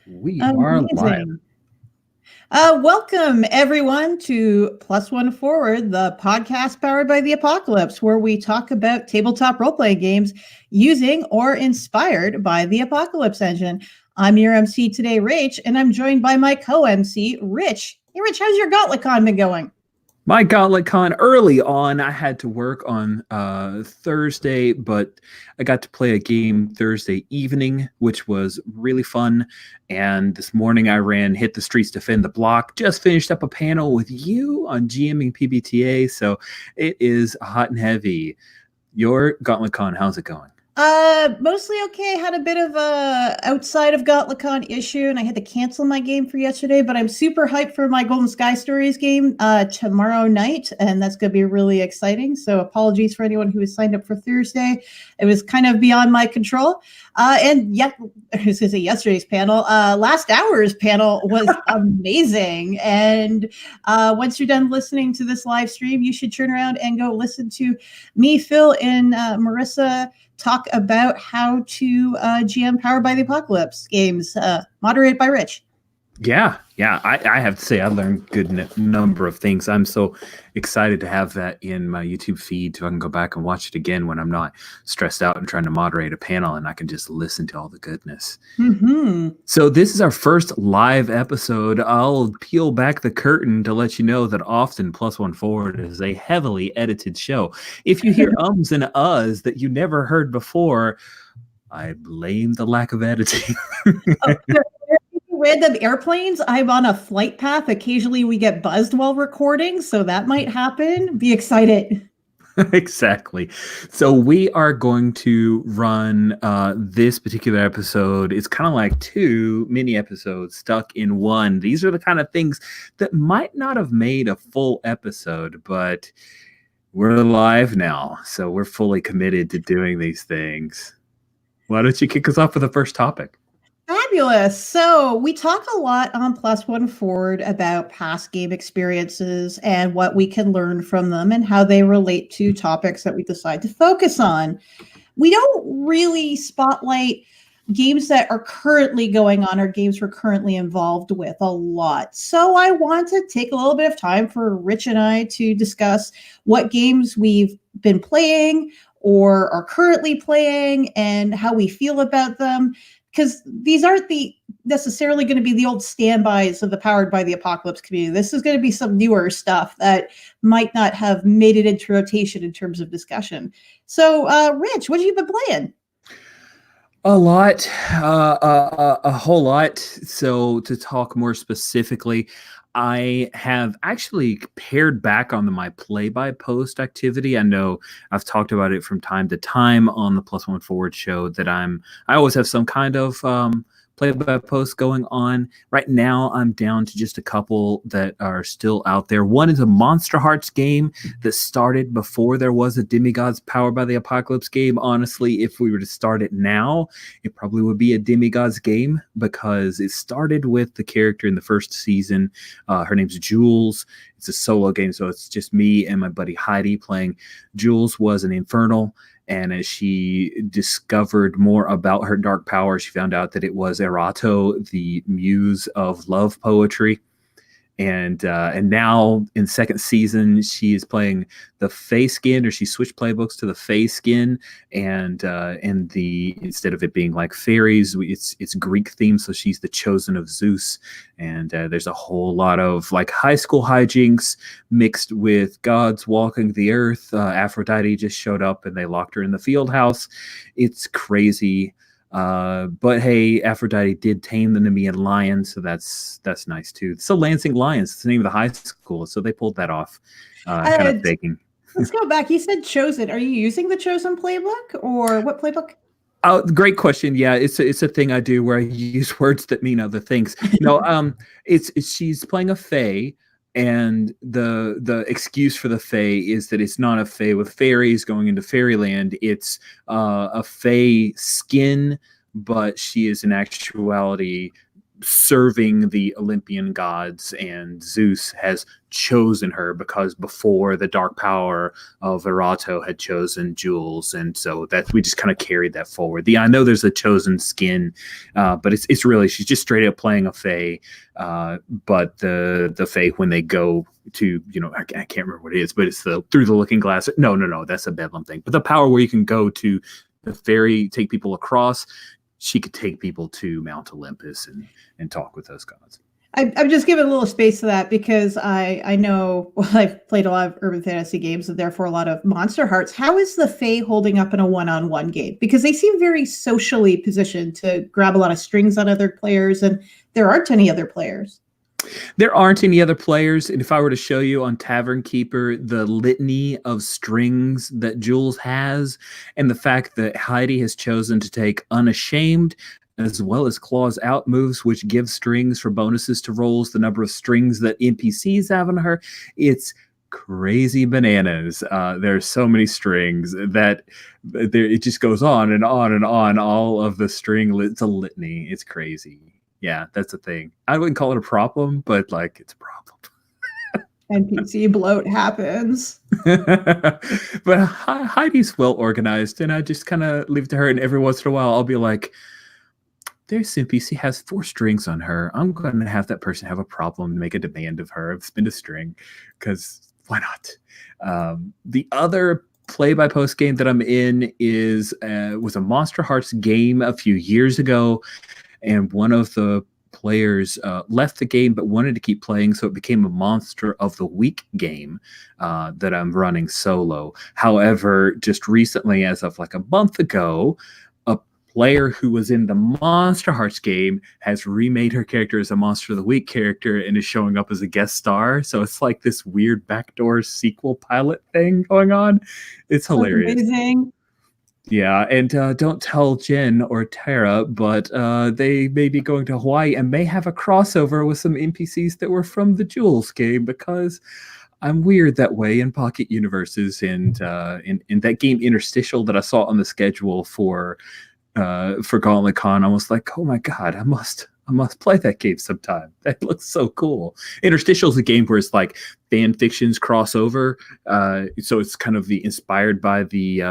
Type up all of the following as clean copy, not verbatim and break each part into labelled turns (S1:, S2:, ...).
S1: We are live.
S2: Amazing. Welcome, everyone, to Plus One Forward, the podcast powered by the Apocalypse, where we talk about tabletop role-playing games using or inspired by the Apocalypse engine. I'm your MC today, Rach, and I'm joined by my co-MC, Rich. Hey, Rich, how's your GauntletCon been going?
S1: My GauntletCon early on, I had to work on Thursday, but I got to play a game Thursday evening, which was really fun. And this morning I ran Hit the Streets, Defend the Block. Just finished up a panel with you on GMing PbtA, so it is hot and heavy. Your GauntletCon, how's it going?
S2: Mostly okay. Had a bit of a outside of GauntletCon issue, and I had to cancel my game for yesterday. But I'm super hyped for my Golden Sky Stories game tomorrow night, and that's going to be really exciting. So apologies for anyone who has signed up for Thursday. It was kind of beyond my control. And yet, I was going to say yesterday's panel. Last hour's panel was amazing. And once you're done listening to this live stream, you should turn around and go listen to me, Phil, and Marissa talk about how to GM Powered by the Apocalypse games, moderated by Rich.
S1: Yeah. I have to say I learned a good number of things. I'm so excited to have that in my YouTube feed so I can go back and watch it again when I'm not stressed out and trying to moderate a panel, and I can just listen to all the goodness.
S2: Mm-hmm.
S1: So this is our first live episode. I'll peel back the curtain to let you know that often Plus One Forward is a heavily edited show. If you hear ums and uhs that you never heard before, I blame the lack of editing.
S2: Random airplanes. I'm on a flight path. Occasionally we get buzzed while recording, so that might happen. Be excited.
S1: Exactly. So we are going to run this particular episode. It's kind of like two mini episodes stuck in one. These are the kind of things that might not have made a full episode, but we're live now. So we're fully committed to doing these things. Why don't you kick us off with the first topic?
S2: Fabulous. So we talk a lot on Plus One Forward about past game experiences and what we can learn from them and how they relate to topics that we decide to focus on. We don't really spotlight games that are currently going on or games we're currently involved with a lot. So I want to take a little bit of time for Rich and I to discuss what games we've been playing or are currently playing and how we feel about them. Because these aren't necessarily going to be the old standbys of the Powered by the Apocalypse community. This is going to be some newer stuff that might not have made it into rotation in terms of discussion. So, Rich, what have you been playing?
S1: A lot, a whole lot. So to talk more specifically, I have actually pared back on my play-by-post activity. I know I've talked about it from time to time on the Plus One Forward show that I always have some kind of play-by-post going on. Right now, I'm down to just a couple that are still out there. One is a Monster Hearts game that started before there was a Demigods Powered by the Apocalypse game. Honestly, if we were to start it now, it probably would be a Demigods game because it started with the character in the first season. Her name's Jules. It's a solo game, so it's just me and my buddy Heidi playing. Jules was an infernal, and as she discovered more about her dark power, she found out that it was Erato, the muse of love poetry. And now in second season, she is playing the Fae skin, or she switched playbooks to the Fae skin, and instead of it being like fairies, it's Greek themed, so she's the chosen of Zeus. And there's a whole lot of like high school hijinks mixed with gods walking the earth. Aphrodite just showed up and they locked her in the field house. It's crazy. But hey, Aphrodite did tame the Nemean lion, so that's nice too. So Lansing Lions, it's the name of the high school, so they pulled that off. Kind of faking.
S2: Let's go back. You said Chosen. Are you using the Chosen playbook, or what playbook?
S1: Oh, great question. Yeah, it's a thing I do where I use words that mean other things. No, it's she's playing a Fae. And the excuse for the Fae is that it's not a Fae with fairies going into fairyland. It's a Fae skin, but she is in actuality serving the Olympian gods, and Zeus has chosen her because before the dark power of Erato had chosen Jules, and so that we just kind of carried that forward. I know there's a chosen skin, but it's really she's just straight up playing a Fae. But the Fae, when they go to, I can't remember what it is, but it's the through the looking glass. No, that's a Bedlam thing. But the power where you can go to the fairy, take people across. She could take people to Mount Olympus and talk with those gods.
S2: I'm just giving a little space to that because I know, well, I've played a lot of urban fantasy games and therefore a lot of Monster Hearts. How is the Fae holding up in a one-on-one game? Because they seem very socially positioned to grab a lot of strings on other players, and there aren't any other players.
S1: There aren't any other players, and if I were to show you on Tavern Keeper the litany of strings that Jules has, and the fact that Heidi has chosen to take Unashamed, as well as Claws Out moves, which give strings for bonuses to rolls, the number of strings that NPCs have on her, it's crazy bananas. There's so many strings that it just goes on and on and on. All of the string, it's a litany. It's crazy. Yeah, that's a thing. I wouldn't call it a problem, but it's a problem.
S2: NPC bloat happens.
S1: But Heidi's well organized, and I just kind of leave it to her. And every once in a while, I'll be like, "This NPC has 4 strings on her. I'm going to have that person have a problem, make a demand of her, spend a string, because why not?" The other play-by-post game that I'm in was a Monster Hearts game a few years ago. And one of the players left the game but wanted to keep playing, so it became a Monster of the Week game that I'm running solo. However, just recently, as of a month ago, a player who was in the Monster Hearts game has remade her character as a Monster of the Week character and is showing up as a guest star. So it's like this weird backdoor sequel pilot thing going on. It's hilarious.
S2: That's amazing.
S1: Yeah, and don't tell Jen or Tara, but they may be going to Hawaii and may have a crossover with some NPCs that were from the Jules game, because I'm weird that way in Pocket Universes. And in that game Interstitial that I saw on the schedule for Gauntlet Con, I was like, oh my god, I must play that game sometime. That looks so cool. Interstitial is a game where it's like fan fictions crossover. So it's kind of inspired by the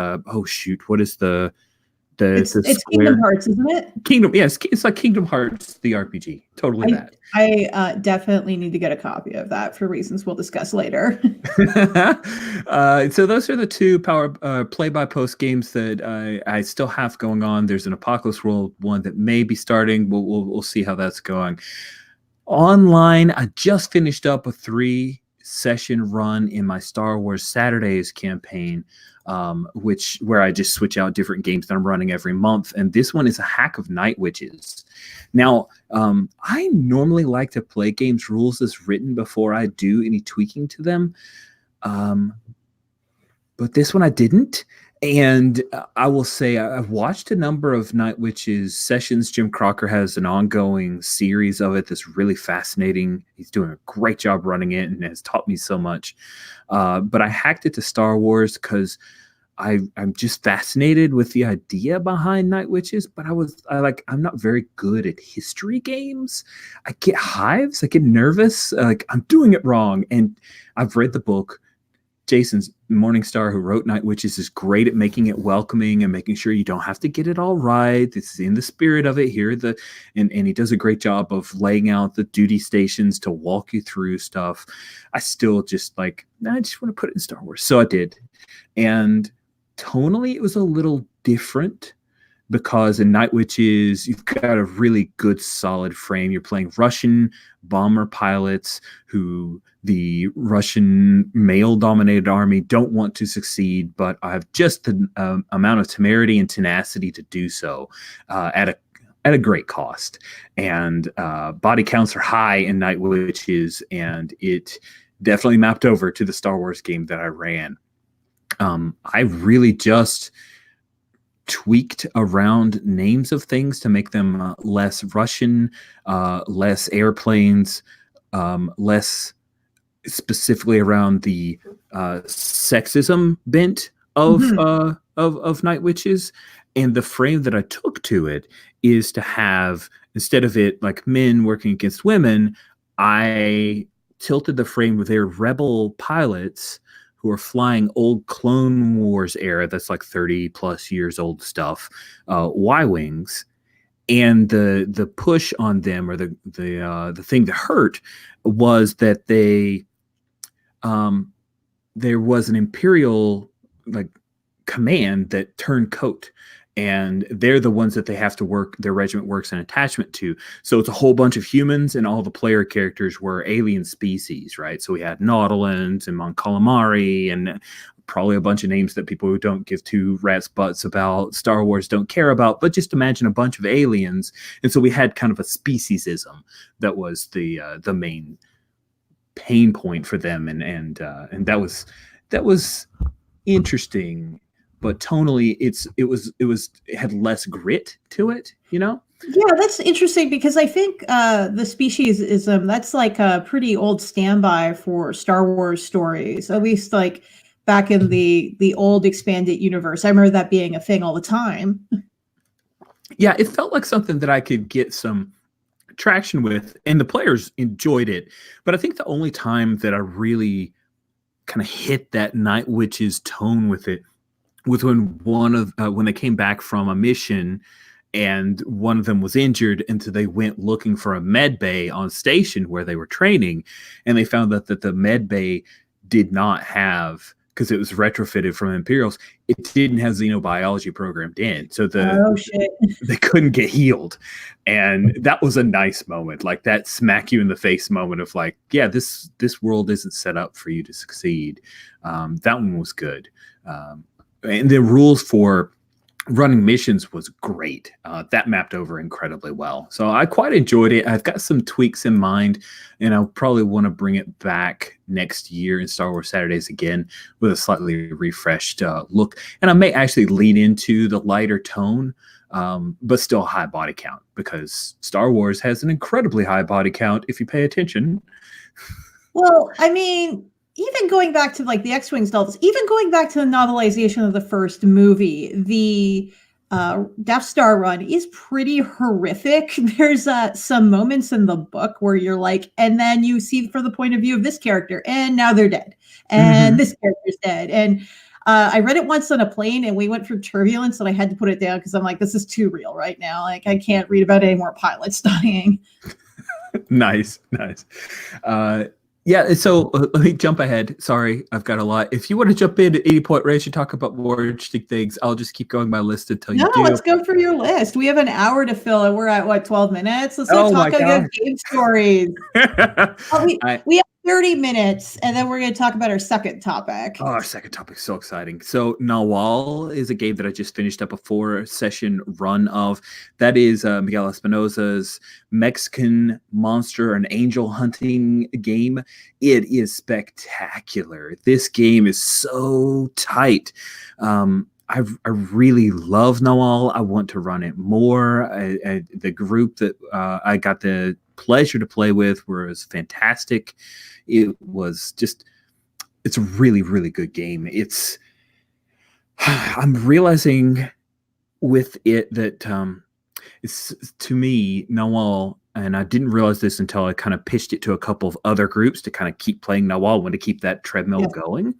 S1: what is the
S2: it's Kingdom Hearts, isn't it?
S1: Kingdom, yes, it's like Kingdom Hearts, the RPG. Totally that.
S2: I definitely need to get a copy of that for reasons we'll discuss later.
S1: So those are the 2 play-by-post games that I still have going on. There's an Apocalypse World one that may be starting. We'll see how that's going. Online, I just finished up a 3-session run in my Star Wars Saturdays campaign, where I just switch out different games that I'm running every month. And this one is a hack of Night Witches. Now, I normally like to play games rules as written before I do any tweaking to them. But this one I didn't. And I will say I've watched a number of Night Witches sessions. Jim Crocker has an ongoing series of it that's really fascinating. He's doing a great job running it and has taught me so much. But I hacked it to Star Wars because I'm just fascinated with the idea behind Night Witches, but I'm not very good at history games. I get hives, I get nervous, I'm doing it wrong. And I've read the book. Jason Morningstar, who wrote Night Witches, is great at making it welcoming and making sure you don't have to get it all right. This is in the spirit of it here. And he does a great job of laying out the duty stations to walk you through stuff. I still just I just want to put it in Star Wars. So I did. And tonally, it was a little different, because in Night Witches, you've got a really good, solid frame. You're playing Russian bomber pilots who the Russian male-dominated army don't want to succeed, but have just the amount of temerity and tenacity to do so at a great cost. And body counts are high in Night Witches, and it definitely mapped over to the Star Wars game that I ran. I really just tweaked around names of things to make them less Russian, less airplanes, less specifically around the sexism bent of Night Witches. And the frame that I took to it is to have instead of it like men working against women, I tilted the frame with their rebel pilots who are flying old Clone Wars era, that's like 30 plus years old stuff, Y wings, and the push on them, or the thing that hurt, was that um, there was an imperial like command that turned coat, and they're the ones that they have to work, their regiment works an attachment to. So it's a whole bunch of humans, and all the player characters were alien species, right? So we had Nautilans and Mon Calamari, and probably a bunch of names that people who don't give two rats butts about Star Wars don't care about, but just imagine a bunch of aliens. And so we had kind of a speciesism that was the main pain point for them, and that was interesting, but tonally it had less grit to it, you know.
S2: Yeah, that's interesting because I think the speciesism, that's like a pretty old standby for Star Wars stories, at least like back in the old expanded universe. I remember that being a thing all the time.
S1: Yeah, it felt like something that I could get some traction with, and the players enjoyed it. But I think the only time that I really kind of hit that Night Witch's tone with it was when they came back from a mission, and one of them was injured, and so they went looking for a med bay on station where they were training, and they found that the med bay did not have, because it was retrofitted from Imperials, it didn't have xenobiology programmed in, so
S2: Oh shit.
S1: they couldn't get healed. And that was a nice moment, like that smack you in the face moment of like, yeah, this world isn't set up for you to succeed. That one was good. And the rules for running missions was great. That mapped over incredibly well. So I quite enjoyed it. I've got some tweaks in mind, and I'll probably want to bring it back next year in Star Wars Saturdays again with a slightly refreshed look. And I may actually lean into the lighter tone, but still high body count, because Star Wars has an incredibly high body count if you pay attention.
S2: Well, I mean, even going back to like the X-Wings novels, even going back to the novelization of the first movie, the Death Star run is pretty horrific. There's some moments in the book where you're like, and then you see from the point of view of this character, and now they're dead, and this character's dead. And I read it once on a plane, and we went through turbulence, and I had to put it down because I'm like, this is too real right now. Like, I can't read about any more pilots dying.
S1: Nice. Yeah, so let me jump ahead. Sorry, I've got a lot. If you want to jump in at 80-point race and talk about more interesting things, I'll just keep going my list until you do.
S2: Let's go for your list. We have an hour to fill, and we're at what, 12 minutes? Let's talk about game stories. We have 30 minutes, and then we're going to talk about our second topic.
S1: Oh, our second topic is so exciting. So Nawal is a game that I just finished up a 4-session run of. That is Miguel Espinosa's Mexican monster and angel hunting game. It is spectacular. This game is so tight. I really love Nawal. I want to run it more. The group that I got the pleasure to play with was fantastic. It was just, it's a really, really good game. I'm realizing with it that it's, to me, Nawal, and I didn't realize this until I kind of pitched it to a couple of other groups to kind of keep playing Nawal, when to keep that treadmill going.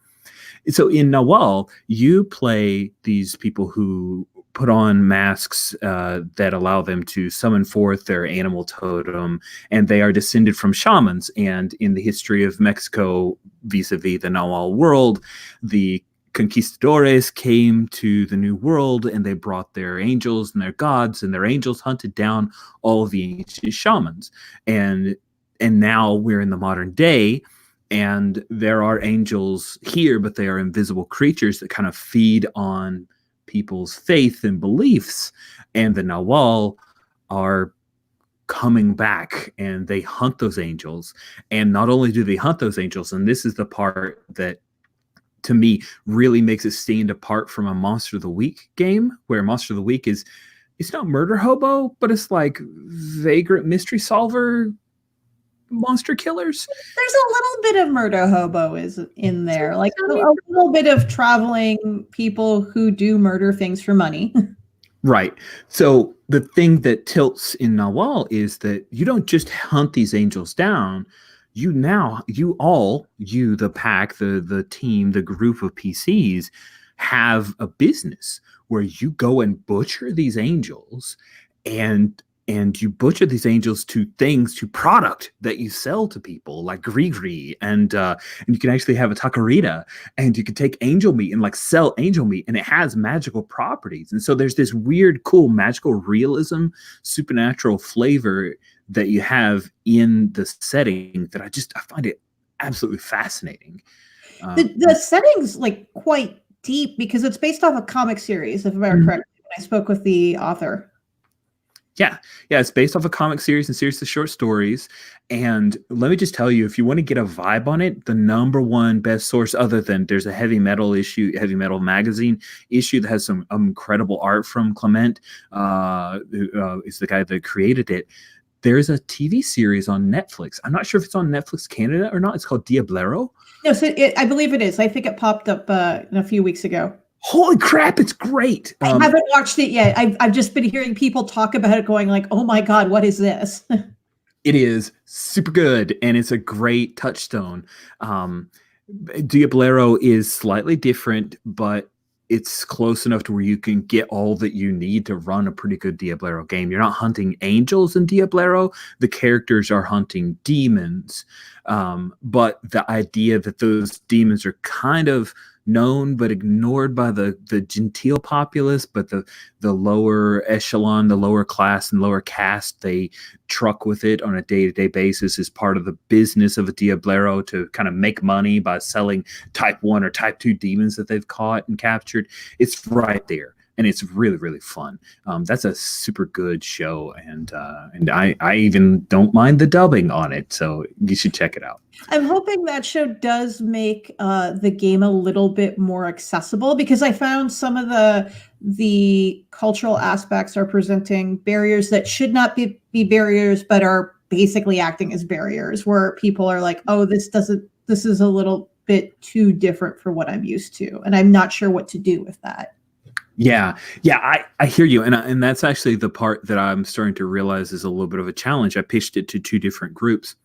S1: So in Nawal, you play these people who put on masks that allow them to summon forth their animal totem, and they are descended from shamans. And in the history of Mexico, vis-a-vis the Nawal world, the conquistadores came to the New World, and they brought their angels and their gods, and their angels hunted down all of the ancient shamans. And now we're in the modern day, and there are angels here, but they are invisible creatures that kind of feed on people's faith and beliefs. And the Nawal are coming back, and they hunt those angels. And not only do they hunt those angels, and this is the part that to me really makes it stand apart from a Monster of the Week game, where Monster of the Week is, it's not murder hobo, but it's like vagrant mystery solver monster killers.
S2: There's a little bit of murder hobo is in there, like a little bit of traveling people who do murder things for money.
S1: Right. So the thing that tilts in Nawal is that you don't just hunt these angels down. You, the pack, the team, the group of PCs have a business where you go and butcher these angels and you butcher these angels to things, to product that you sell to people like Grigri, and you can actually have a taqueria, and you can take angel meat and like sell angel meat, and it has magical properties. And so there's this weird, cool magical realism, supernatural flavor that you have in the setting that I find it absolutely fascinating.
S2: The setting's like quite deep because it's based off a comic series, if I'm correct. When I spoke with the author.
S1: Yeah, it's based off a comic series and series of short stories. And let me just tell you, if you want to get a vibe on it, the number one best source, other than there's a heavy metal magazine issue that has some incredible art from Clement, who is the guy that created it. There's a TV series on Netflix. I'm not sure if it's on Netflix Canada or not. It's called Diablero.
S2: No, so I believe it is. I think it popped up a few weeks ago.
S1: Holy crap, it's great.
S2: I haven't watched it yet. I've just been hearing people talk about it going like, oh my God, what is this?
S1: It is super good, and it's a great touchstone. Diablero is slightly different, but it's close enough to where you can get all that you need to run a pretty good Diablero game. You're not hunting angels in Diablero. The characters are hunting demons. But the idea that those demons are kind of known but ignored by the genteel populace, but the lower echelon, the lower class and lower caste, they truck with it on a day-to-day basis as part of the business of a Diablero to kind of make money by selling type 1 or type 2 demons that they've caught and captured. It's right there, and it's really, really fun. That's a super good show, and I even don't mind the dubbing on it, so you should check it out.
S2: I'm hoping that show does make the game a little bit more accessible, because I found some of the cultural aspects are presenting barriers that should not be barriers, but are basically acting as barriers, where people are like, oh, this is a little bit too different for what I'm used to, and I'm not sure what to do with that.
S1: Yeah, I hear you, and that's actually the part that I'm starting to realize is a little bit of a challenge. I pitched it to 2 different groups,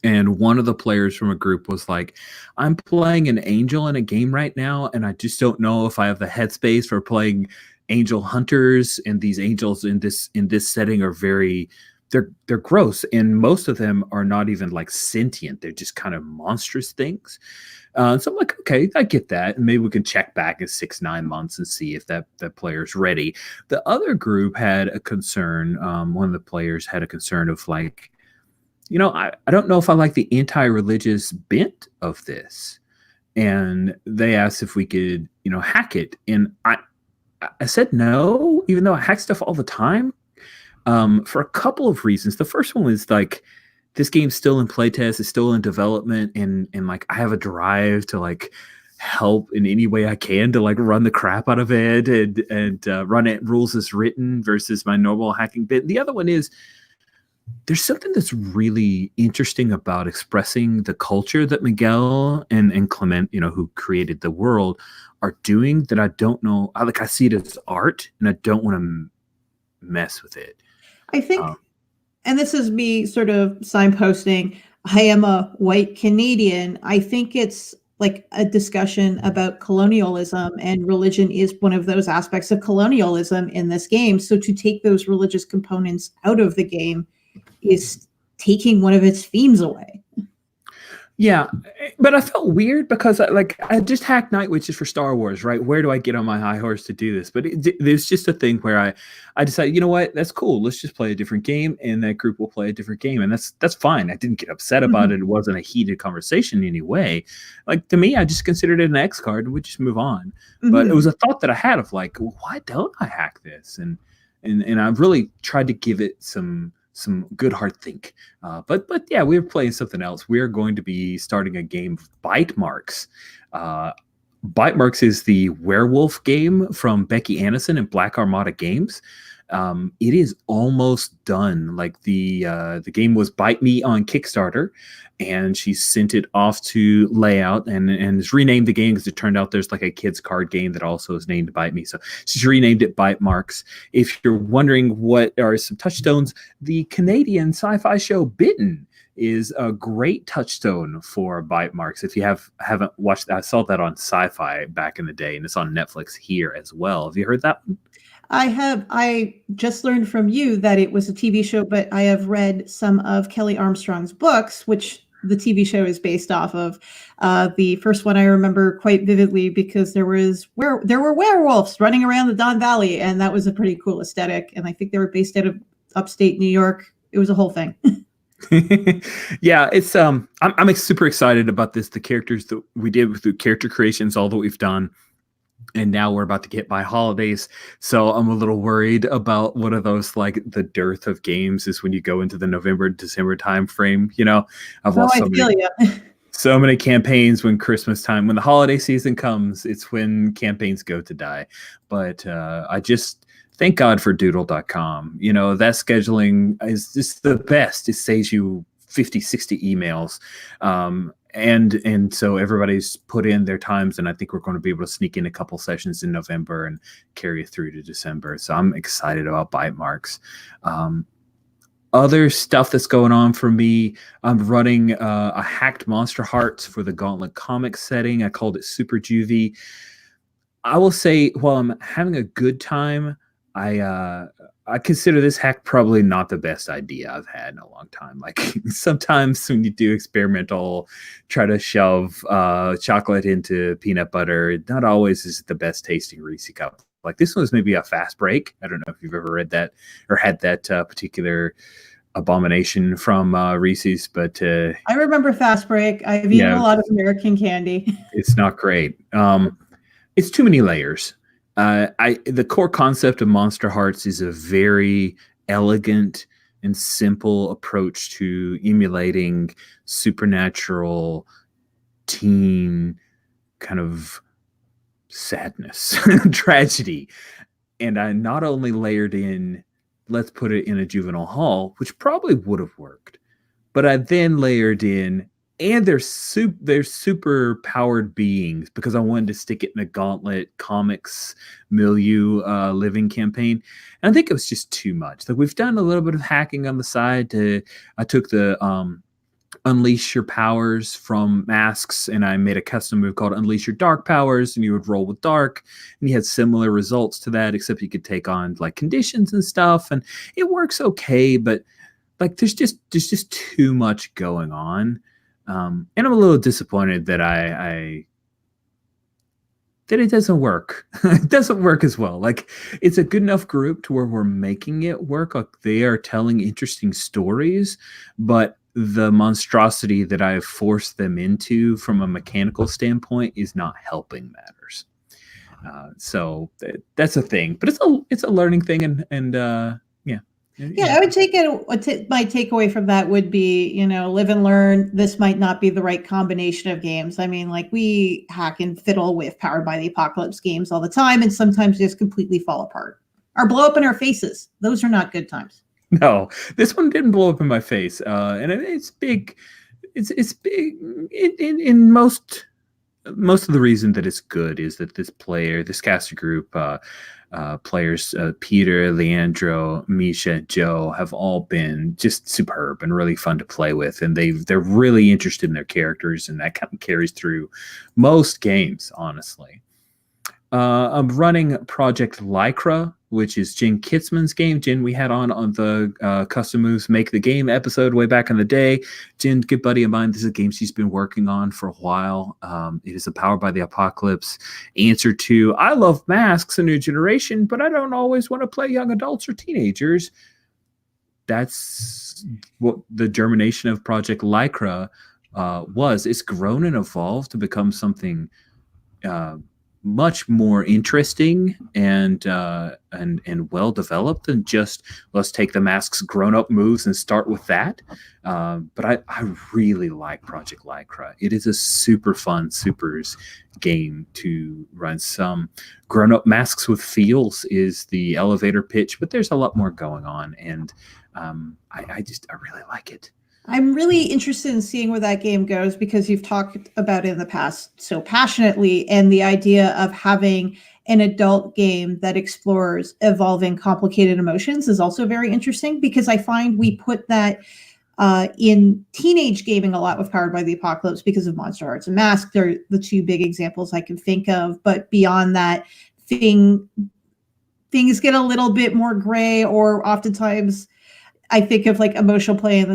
S1: and one of the players from a group was like, I'm playing an angel in a game right now, and I just don't know if I have the headspace for playing angel hunters, and these angels in this setting are they're gross, and most of them are not even like sentient. They're just kind of monstrous things. So I'm like, okay, I get that. And maybe we can check back in 6-9 months and see if that player's ready. The other group had a concern. One of the players had a concern of like, I don't know if I like the anti-religious bent of this. And they asked if we could, hack it. And I said no, even though I hack stuff all the time, for a couple of reasons. The first one was like, this game's still in playtest, it's still in development, and like I have a drive to like help in any way I can to like run the crap out of it and run it rules as written versus my normal hacking bit. The other one is there's something that's really interesting about expressing the culture that Miguel and Clement, who created the world, are doing that I don't know. I see it as art, and I don't want to mess with it.
S2: I think, and this is me sort of signposting, I am a white Canadian. I think it's like a discussion about colonialism, and religion is one of those aspects of colonialism in this game. So to take those religious components out of the game is taking one of its themes away.
S1: Yeah, but I felt weird because I just hacked Night Witches for Star Wars, right? Where do I get on my high horse to do this? But there's just a thing where I decided, you know what, that's cool. Let's just play a different game, and that group will play a different game, and that's fine. I didn't get upset about it. It wasn't a heated conversation in any way. Like, to me, I just considered it an X card, and we just move on. But it was a thought that I had of like, why don't I hack this? And I've really tried to give it some good hard think. But yeah, we're playing something else. We're going to be starting a game of Bite Marks. Bite Marks is the werewolf game from Becky Annison and Black Armada Games. It is almost done. Like the game was Bite Me on Kickstarter, and she sent it off to layout and has renamed the game because it turned out there's like a kids card game that also is named Bite Me. So she's renamed it Bite Marks. If you're wondering what are some touchstones, the Canadian sci-fi show Bitten is a great touchstone for bite marks. If you haven't watched that, I saw that on Sci-Fi back in the day, and it's on Netflix here as well. Have you heard that one?
S2: I have. I just learned from you that it was a TV show, but I have read some of Kelly Armstrong's books, which the TV show is based off of. The first one I remember quite vividly because there were werewolves running around the Don Valley, and that was a pretty cool aesthetic. And I think they were based out of upstate New York. It was a whole thing.
S1: Yeah, it's I'm super excited about this. The characters that we did with the character creations, all that we've done, and now we're about to get by holidays, so I'm a little worried about one of those, like the dearth of games is when you go into the November December time frame. I've
S2: Oh,
S1: lost
S2: I feel you.
S1: so many campaigns when Christmas time, when the holiday season comes, it's when campaigns go to die. But I just thank God for doodle.com. That scheduling is just the best. It saves you 50, 60 emails. And so everybody's put in their times, and I think we're going to be able to sneak in a couple sessions in November and carry it through to December. So I'm excited about bite marks. Other stuff that's going on for me, I'm running a hacked Monster Hearts for the Gauntlet Comics setting. I called it Super Juvie. I will say, while I'm having a good time, I consider this hack probably not the best idea I've had in a long time. Like sometimes when you do experimental, try to shove chocolate into peanut butter, not always is it the best tasting Reese cup. Like this one was maybe a fast break. I don't know if you've ever read that or had that particular abomination from Reese's, but
S2: I remember Fast Break. I've eaten
S1: yeah,
S2: a lot of American candy.
S1: it's not great. It's too many layers. The core concept of Monster Hearts is a very elegant and simple approach to emulating supernatural teen kind of sadness, tragedy. And I not only layered in, let's put it in a juvenile hall, which probably would have worked, but I then layered in, and they're super powered beings because I wanted to stick it in the Gauntlet comics milieu living campaign. And I think it was just too much. Like we've done a little bit of hacking on the side. I took the Unleash Your Powers from Masks, and I made a custom move called Unleash Your Dark Powers, and you would roll with dark, and you had similar results to that, except you could take on like conditions and stuff, and it works okay, but like there's just too much going on. And I'm a little disappointed that that it doesn't work. It doesn't work as well. Like it's a good enough group to where we're making it work. Like they are telling interesting stories, but the monstrosity that I have forced them into from a mechanical standpoint is not helping matters. So that's a thing, but it's a learning thing, and yeah.
S2: Yeah, I would take it. My takeaway from that would be, live and learn. This might not be the right combination of games. I mean, like we hack and fiddle with Powered by the Apocalypse games all the time, and sometimes just completely fall apart or blow up in our faces. Those are not good times.
S1: No, this one didn't blow up in my face, and it's big. It's big in most of the reason that it's good is that this caster group, players, Peter, Leandro, Misha, Joe, have all been just superb and really fun to play with, and they're really interested in their characters, and that kind of carries through most games, honestly. I'm running Project Lycra, which is Jen Kitzman's game. Jen, we had on the Custom Moves Make the Game episode way back in the day. Jen, good buddy of mine. This is a game she's been working on for a while. It is a Powered by the Apocalypse answer to, I love Masks, a new generation, but I don't always want to play young adults or teenagers. That's what the germination of Project Lycra was. It's grown and evolved to become something much more interesting and well developed than just let's take the Mask's grown up moves and start with that. But I really like Project Lycra. It is a super fun supers game to run. Some grown up Masks with feels is the elevator pitch, but there's a lot more going on, and I really like it.
S2: I'm really interested in seeing where that game goes because you've talked about it in the past so passionately, and the idea of having an adult game that explores evolving complicated emotions is also very interesting because I find we put that in teenage gaming a lot with Powered by the Apocalypse because of Monster Hearts and Mask. They're the two big examples I can think of. But beyond that, things get a little bit more gray, or oftentimes I think of like emotional play in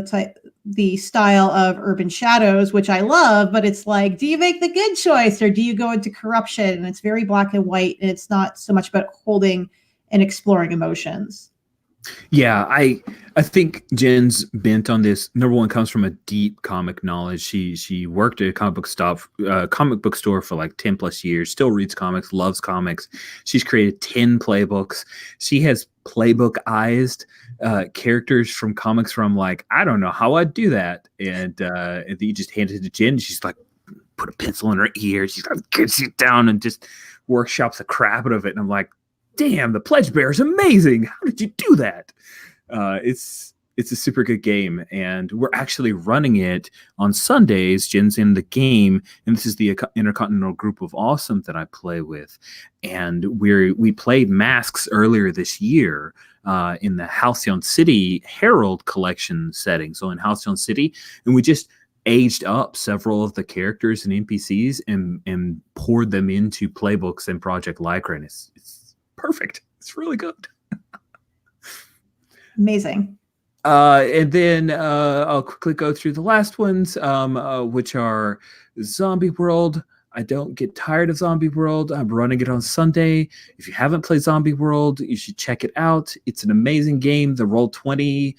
S2: the style of Urban Shadows, which I love, but it's like, do you make the good choice or do you go into corruption? And it's very black and white, and it's not so much about holding and exploring emotions.
S1: Yeah, I think Jen's bent on this. Number one comes from a deep comic knowledge. She worked at a comic book store for like 10 plus years, still reads comics, loves comics. She's created 10 playbooks. She has playbookized characters from comics from like, I don't know how I'd do that. And you just hand it to Jen. She's like, put a pencil in her ear. She's like, get you down and just workshops the crap out of it. And I'm like, damn, the Pledge Bear is amazing. How did you do that? It's a super good game, and we're actually running it on Sundays. Jen's in the game, and this is the Intercontinental Group of Awesome that I play with. And we played Masks earlier this year in the Halcyon City Herald Collection setting. So in Halcyon City, and we just aged up several of the characters and NPCs and poured them into playbooks and Project Lycra, and it's perfect. It's really good.
S2: Amazing.
S1: And then I'll quickly go through the last ones, which are Zombie World. I don't get tired of Zombie World. I'm running it on Sunday. If you haven't played Zombie World, you should check it out. It's an amazing game. The Roll20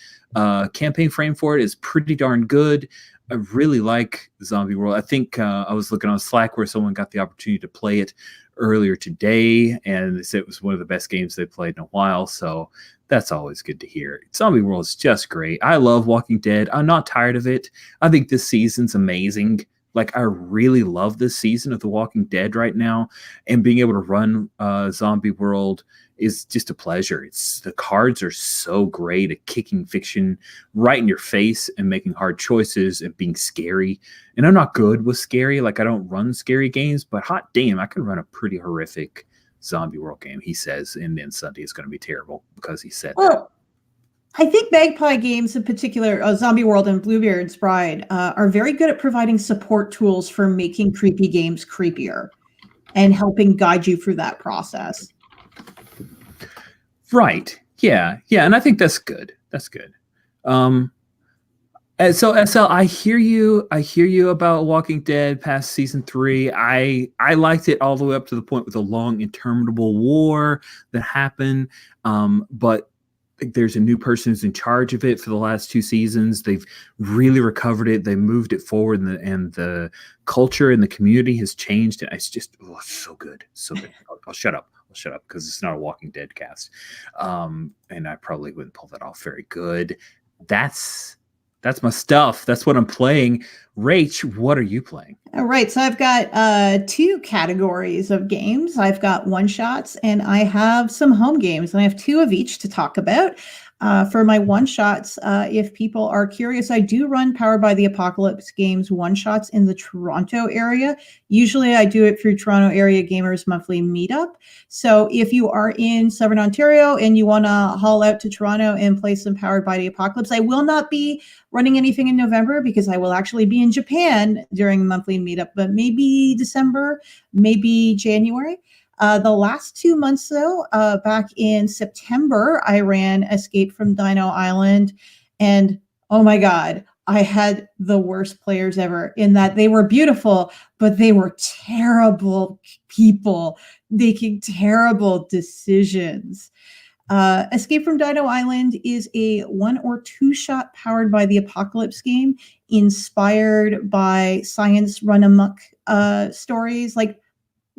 S1: campaign frame for it is pretty darn good. I really like Zombie World. I think I was looking on Slack where someone got the opportunity to play it earlier today, and they said it was one of the best games they played in a while. So that's always good to hear. Zombie World is just great. I love Walking Dead. I'm not tired of it. I think this season's amazing. Like, I really love this season of The Walking Dead right now, and being able to run Zombie World is just a pleasure. The cards are so great at kicking fiction right in your face and making hard choices and being scary. And I'm not good with scary. Like, I don't run scary games, but hot damn, I can run a pretty horrific Zombie World game, he says. And then Sunday is going to be terrible because he said that.
S2: I think Magpie games in particular, Zombie World and Bluebeard's Bride, are very good at providing support tools for making creepy games creepier and helping guide you through that process.
S1: Right. Yeah. And I think that's good. That's good. And so SL, I hear you about Walking Dead past season 3. I liked it all the way up to the point with the long interminable war that happened. But there's a new person who's in charge of it for the last 2 seasons. They've really recovered it. They moved it forward, and the culture and the community has changed. And it's just so good. So good. I'll shut up because it's not a Walking Dead cast. And I probably wouldn't pull that off very good. That's my stuff. That's what I'm playing. Rach, what are you playing?
S2: All right. So I've got 2 categories of games. I've got one-shots and I have some home games, and I have 2 of each to talk about. For my one-shots, if people are curious, I do run Powered by the Apocalypse games one-shots in the Toronto area. Usually I do it through Toronto Area Gamers Monthly Meetup. So if you are in Southern Ontario and you want to haul out to Toronto and play some Powered by the Apocalypse, I will not be running anything in November because I will actually be in Japan during the monthly meetup, but maybe December, maybe January. The last 2 months, though, back in September, I ran Escape from Dino Island, and oh my God, I had the worst players ever in that they were beautiful, but they were terrible people making terrible decisions. Escape from Dino Island is a 1 or 2 shot Powered by the Apocalypse game inspired by science run amok stories. Like,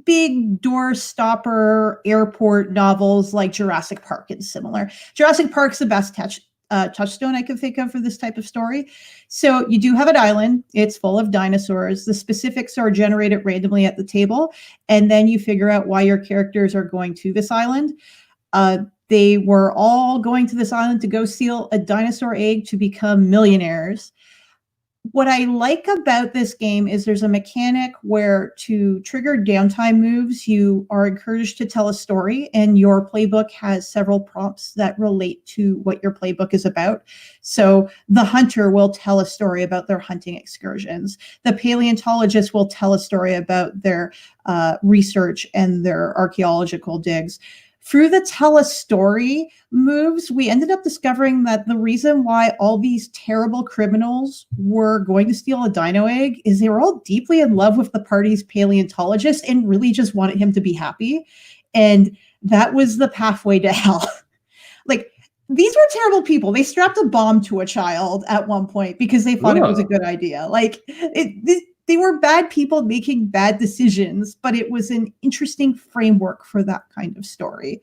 S2: big door stopper airport novels like Jurassic Park and similar. Jurassic Park's the best touchstone I can think of for this type of story. So you do have an island. It's full of dinosaurs. The specifics are generated randomly at the table, and then you figure out why your characters are going to this island. They were all going to this island to go steal a dinosaur egg to become millionaires. What I like about this game is there's a mechanic where to trigger downtime moves, you are encouraged to tell a story, and your playbook has several prompts that relate to what your playbook is about. So the hunter will tell a story about their hunting excursions. The paleontologist will tell a story about their research and their archaeological digs. Through the tell a story moves, we ended up discovering that the reason why all these terrible criminals were going to steal a dino egg is they were all deeply in love with the party's paleontologist and really just wanted him to be happy. And that was the pathway to hell. Like, these were terrible people. They strapped a bomb to a child at one point because they thought it was a good idea. Like, they were bad people making bad decisions, but it was an interesting framework for that kind of story.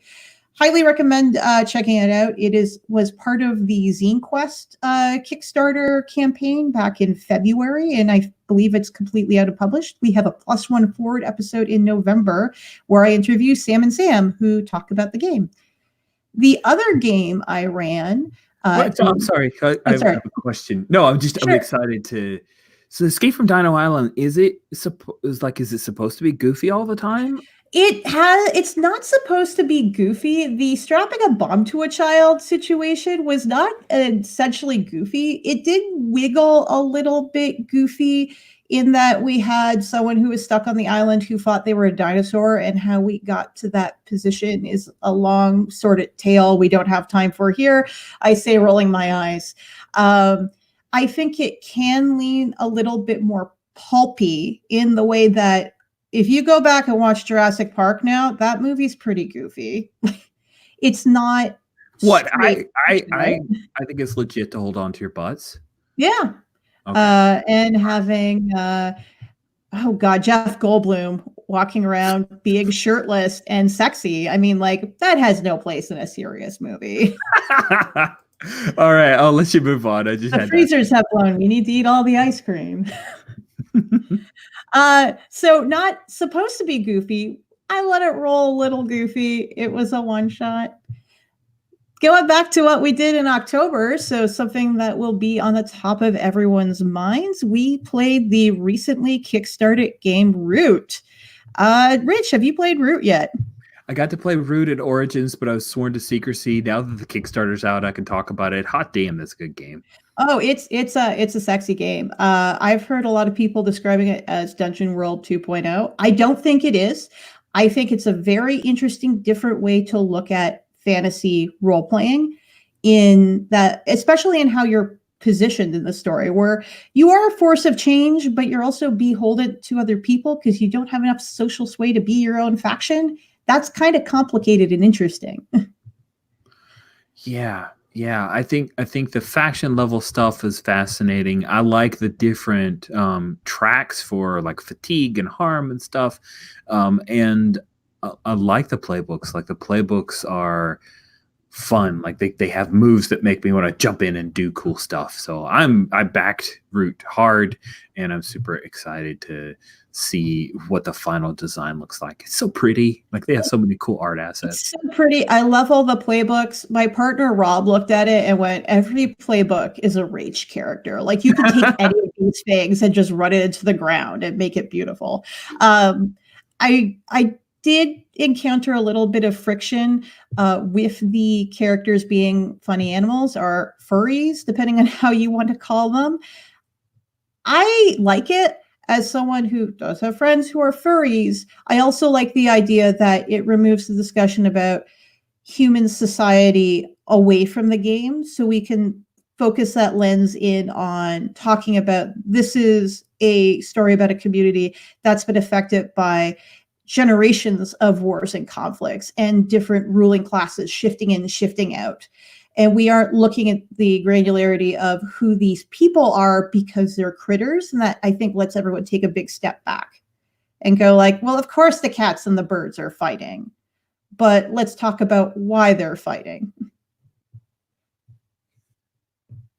S2: Highly recommend checking it out. It was part of the Zine Quest Kickstarter campaign back in February, and I believe it's completely out of published. We have a +1 forward episode in November where I interview Sam and Sam, who talk about the game. The other game I ran.
S1: I'm sorry. I have a question. No, I'm excited to. So Escape from Dino Island, is it supposed to be goofy all the time?
S2: It's not supposed to be goofy. The strapping a bomb to a child situation was not essentially goofy. It did wiggle a little bit goofy in that we had someone who was stuck on the island who thought they were a dinosaur, and how we got to that position is a long sordid tale we don't have time for here. I say rolling my eyes. I think it can lean a little bit more pulpy in the way that if you go back and watch Jurassic Park now, that movie's pretty goofy. It's not
S1: what I think it's legit to hold on to your butts.
S2: Yeah. Okay. And having Jeff Goldblum walking around being shirtless and sexy. I mean, like, that has no place in a serious movie.
S1: All right, I'll let you move on.
S2: The freezers have blown. We need to eat all the ice cream. So not supposed to be goofy. I let it roll a little goofy. It was a one shot. Going back to what we did in October, so something that will be on the top of everyone's minds, we played the recently kickstarted game Root. Rich, have you played Root yet?
S1: I got to play Root at Origins, but I was sworn to secrecy. Now that the Kickstarter's out, I can talk about it. Hot damn, that's a good game.
S2: Oh, it's a sexy game. I've heard a lot of people describing it as Dungeon World 2.0. I don't think it is. I think it's a very interesting, different way to look at fantasy role playing, in that, especially in how you're positioned in the story, where you are a force of change, but you're also beholden to other people because you don't have enough social sway to be your own faction. That's kind of complicated and interesting.
S1: Yeah. I think the faction level stuff is fascinating. I like the different tracks for like fatigue and harm and stuff, and I like the playbooks. Like, the playbooks are fun. Like, they have moves that make me want to jump in and do cool stuff. So I backed Root hard, and I'm super excited to see what the final design looks like. It's so pretty. Like, they have so many cool art assets.
S2: It's so pretty. I love all the playbooks. My partner Rob looked at it and went, every playbook is a Rach character. Like, you can take any of these things and just run it into the ground and make it beautiful. I did encounter a little bit of friction with the characters being funny animals, or furries, depending on how you want to call them. I like it. As someone who does have friends who are furries, I also like the idea that it removes the discussion about human society away from the game, so we can focus that lens in on talking about, this is a story about a community that's been affected by generations of wars and conflicts and different ruling classes shifting in and shifting out. And we aren't looking at the granularity of who these people are because they're critters. And that, I think, lets everyone take a big step back. and go like, well, of course the cats and the birds are fighting, but let's talk about why they're fighting.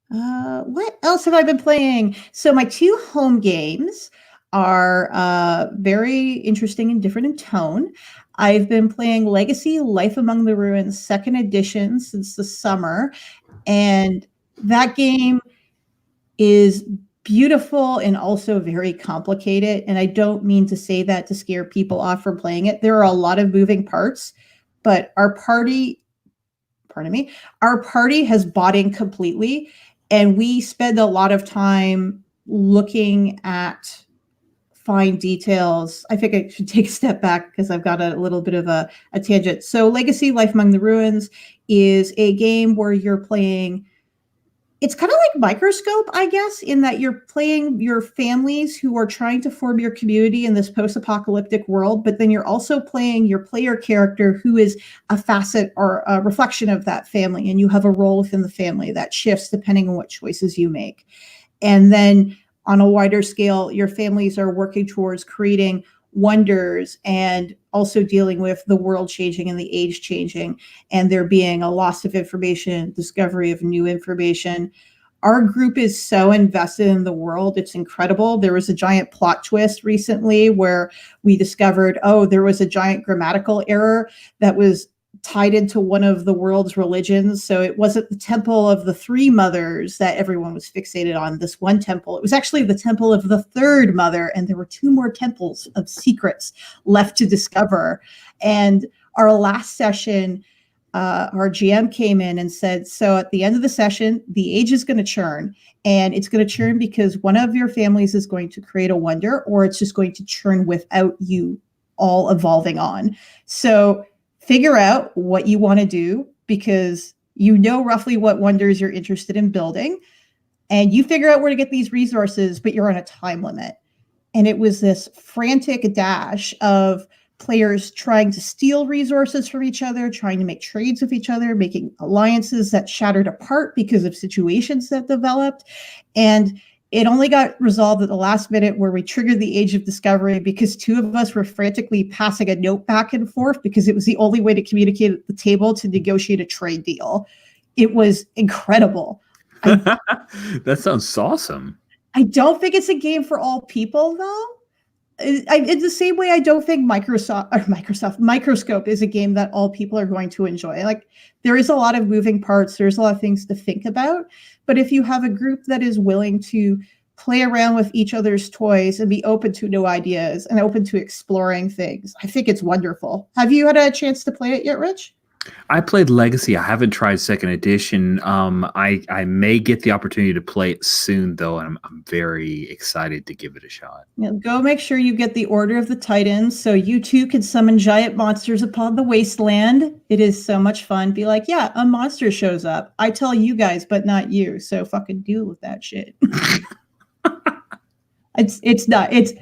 S2: What else have I been playing? So my two home games are very interesting and different in tone. I've been playing Legacy Life Among the Ruins second edition since the summer, and that game is beautiful and also very complicated. And I don't mean to say that to scare people off from playing it. There are a lot of moving parts, but our party, pardon me, our party has bought in completely. And we spend a lot of time looking at fine details. I think I should take a step back because I've got a little bit of a tangent. So Legacy Life Among the Ruins is a game where you're playing, it's kind of like Microscope, I guess, in that you're playing your families who are trying to form your community in this post-apocalyptic world, but then you're also playing your player character who is a facet or a reflection of that family, and you have a role within the family that shifts depending on what choices you make. And then on a wider scale, your families are working towards creating wonders and also dealing with the world changing and the age changing, and there being a loss of information, discovery of new information. Our group is so invested in the world. It's incredible. There was a giant plot twist recently where we discovered, oh, there was a giant grammatical error that was tied into one of the world's religions. So it wasn't the temple of the three mothers that everyone was fixated on, this one temple. It was actually the temple of the third mother, and there were two more temples of secrets left to discover. And our last session, our GM came in and said, so at the end of the session, the age is going to churn, and it's going to churn because one of your families is going to create a wonder, or it's just going to churn without you all evolving on. So figure out what you want to do, because you know roughly what wonders you're interested in building, and you figure out where to get these resources, but you're on a time limit. And it was this frantic dash of players trying to steal resources from each other, trying to make trades with each other, making alliances that shattered apart because of situations that developed. And it only got resolved at the last minute where we triggered the age of discovery because two of us were frantically passing a note back and forth because it was the only way to communicate at the table to negotiate a trade deal. It was incredible.
S1: That sounds awesome.
S2: I don't think it's a game for all people, though. In the same way, I don't think Microscope is a game that all people are going to enjoy. Like, there is a lot of moving parts. There's a lot of things to think about. But if you have a group that is willing to play around with each other's toys and be open to new ideas and open to exploring things, I think it's wonderful. Have you had a chance to play it yet, Rich?
S1: I played Legacy. I haven't tried second edition. I may get the opportunity to play it soon, though, and I'm very excited to give it a shot.
S2: Yeah, go make sure you get the Order of the Titans so you too can summon giant monsters upon the wasteland. It is so much fun. Be like, yeah, a monster shows up. I tell you guys, but not you. So fucking deal with that shit.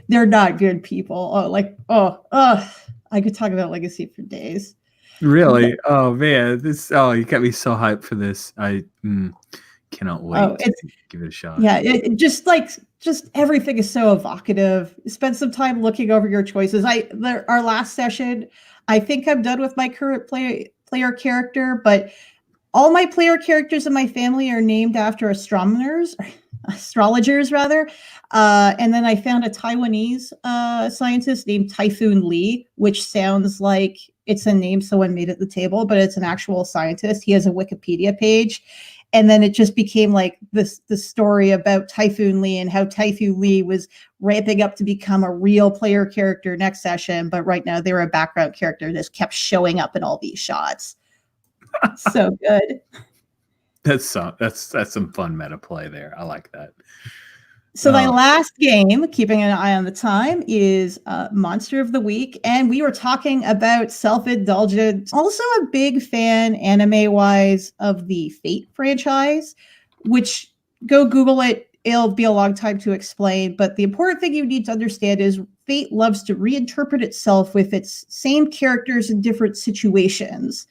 S2: They're not good people. I could talk about Legacy for days.
S1: Really? Oh man, you got me so hyped for this. I cannot wait to give it a shot.
S2: Yeah, just everything is so evocative. Spend some time looking over your choices. Our last session, I think I'm done with my current player character, but all my player characters in my family are named after astrologers rather. And then I found a Taiwanese scientist named Typhoon Lee, which sounds like it's a name someone made at the table, but it's an actual scientist. He has a Wikipedia page. And then it just became like the story about Typhoon Lee and how Typhoon Lee was ramping up to become a real player character next session. But right now they're a background character that just kept showing up in all these shots. So good.
S1: That's some fun meta play there. I like that.
S2: So my last game, keeping an eye on the time, is Monster of the Week. And we were talking about self-indulgent. Also a big fan, anime-wise, of the Fate franchise, which, go Google it. It'll be a long time to explain. But the important thing you need to understand is Fate loves to reinterpret itself with its same characters in different situations.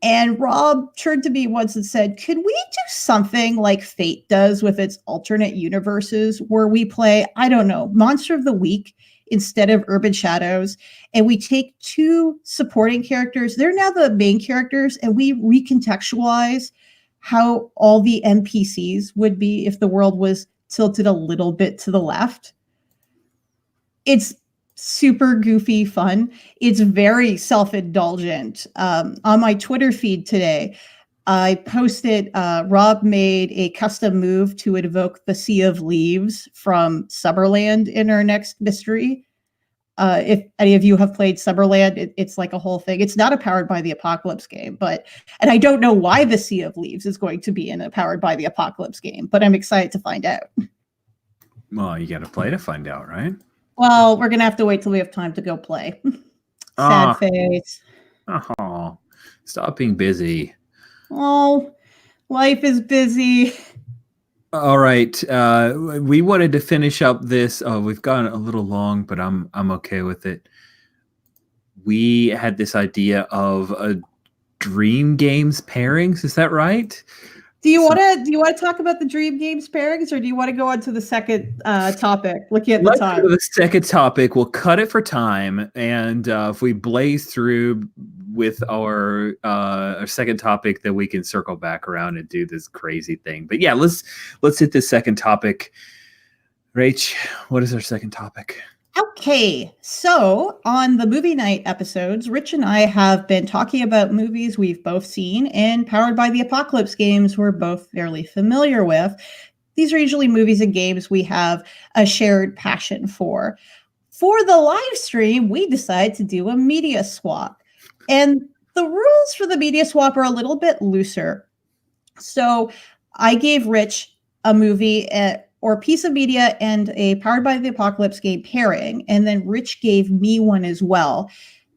S2: And Rob turned to me once and said, could we do something like Fate does with its alternate universes where we play, I don't know, Monster of the Week instead of Urban Shadows. And we take two supporting characters, they're now the main characters, and we recontextualize how all the NPCs would be if the world was tilted a little bit to the left. It's super goofy fun. It's very self-indulgent. On my Twitter feed today, I posted, Rob made a custom move to invoke the Sea of Leaves from Summerland in our next mystery. If any of you have played Summerland, it's like a whole thing. It's not a Powered by the Apocalypse game, and I don't know why the Sea of Leaves is going to be in a Powered by the Apocalypse game, but I'm excited to find out.
S1: Well, you got to play to find out, right?
S2: Well, we're going to have to wait till we have time to go play. Sad face.
S1: Oh, stop being busy.
S2: Oh, life is busy.
S1: All right. We wanted to finish up this. We've gone a little long, but I'm okay with it. We had this idea of a Dream Games pairings. Is that right?
S2: Do you want to talk about the Dream Games pairings, or do you want to go on to the second topic? Looking at the time.
S1: Let's go to the second topic. We'll cut it for time, and if we blaze through with our second topic, then we can circle back around and do this crazy thing. But yeah, let's hit this second topic. Rach, what is our second topic?
S2: Okay, so on the movie night episodes, Rich and I have been talking about movies we've both seen and Powered by the Apocalypse games we're both fairly familiar with. These are usually movies and games we have a shared passion for. For the live stream, we decided to do a media swap. And the rules for the media swap are a little bit looser. So I gave Rich a movie or a piece of media and a Powered by the Apocalypse game pairing, and then Rich gave me one as well.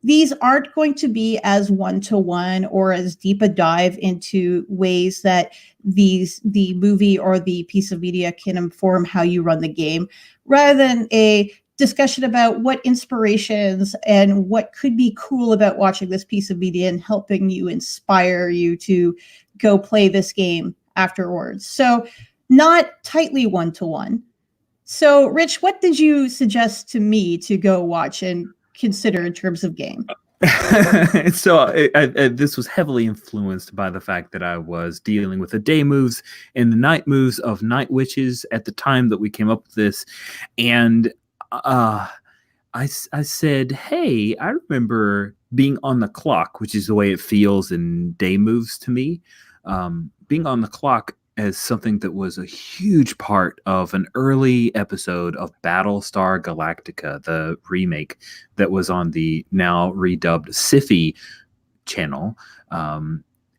S2: These aren't going to be as one-to-one or as deep a dive into ways that the movie or the piece of media can inform how you run the game, rather than a discussion about what inspirations and what could be cool about watching this piece of media and helping you inspire you to go play this game afterwards. So not tightly one-to-one. So, Rich, what did you suggest to me to go watch and consider in terms of game?
S1: So this was heavily influenced by the fact that I was dealing with the day moves and the night moves of Night Witches at the time that we came up with this. And I said, hey, I remember being on the clock, which is the way it feels in day moves to me. Being on the clock as something that was a huge part of an early episode of Battlestar Galactica, the remake that was on the now redubbed Syfy channel.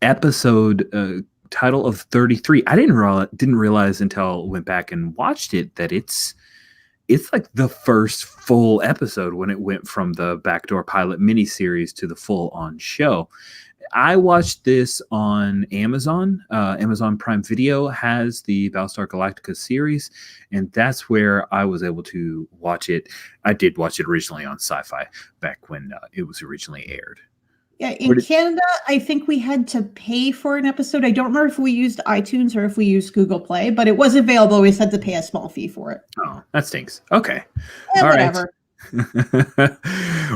S1: Episode title of 33. I didn't realize until I went back and watched it that it's like the first full episode when it went from the backdoor pilot miniseries to the full-on show. I watched this on Amazon. Amazon Prime Video has the Battlestar Galactica series, and that's where I was able to watch it. I did watch it originally on Sci-Fi back when it was originally aired.
S2: Yeah, in Canada, I think we had to pay for an episode. I don't remember if we used iTunes or if we used Google Play, but it was available. We just had to pay a small fee for it.
S1: Oh, that stinks. Okay.
S2: Yeah, whatever. Right.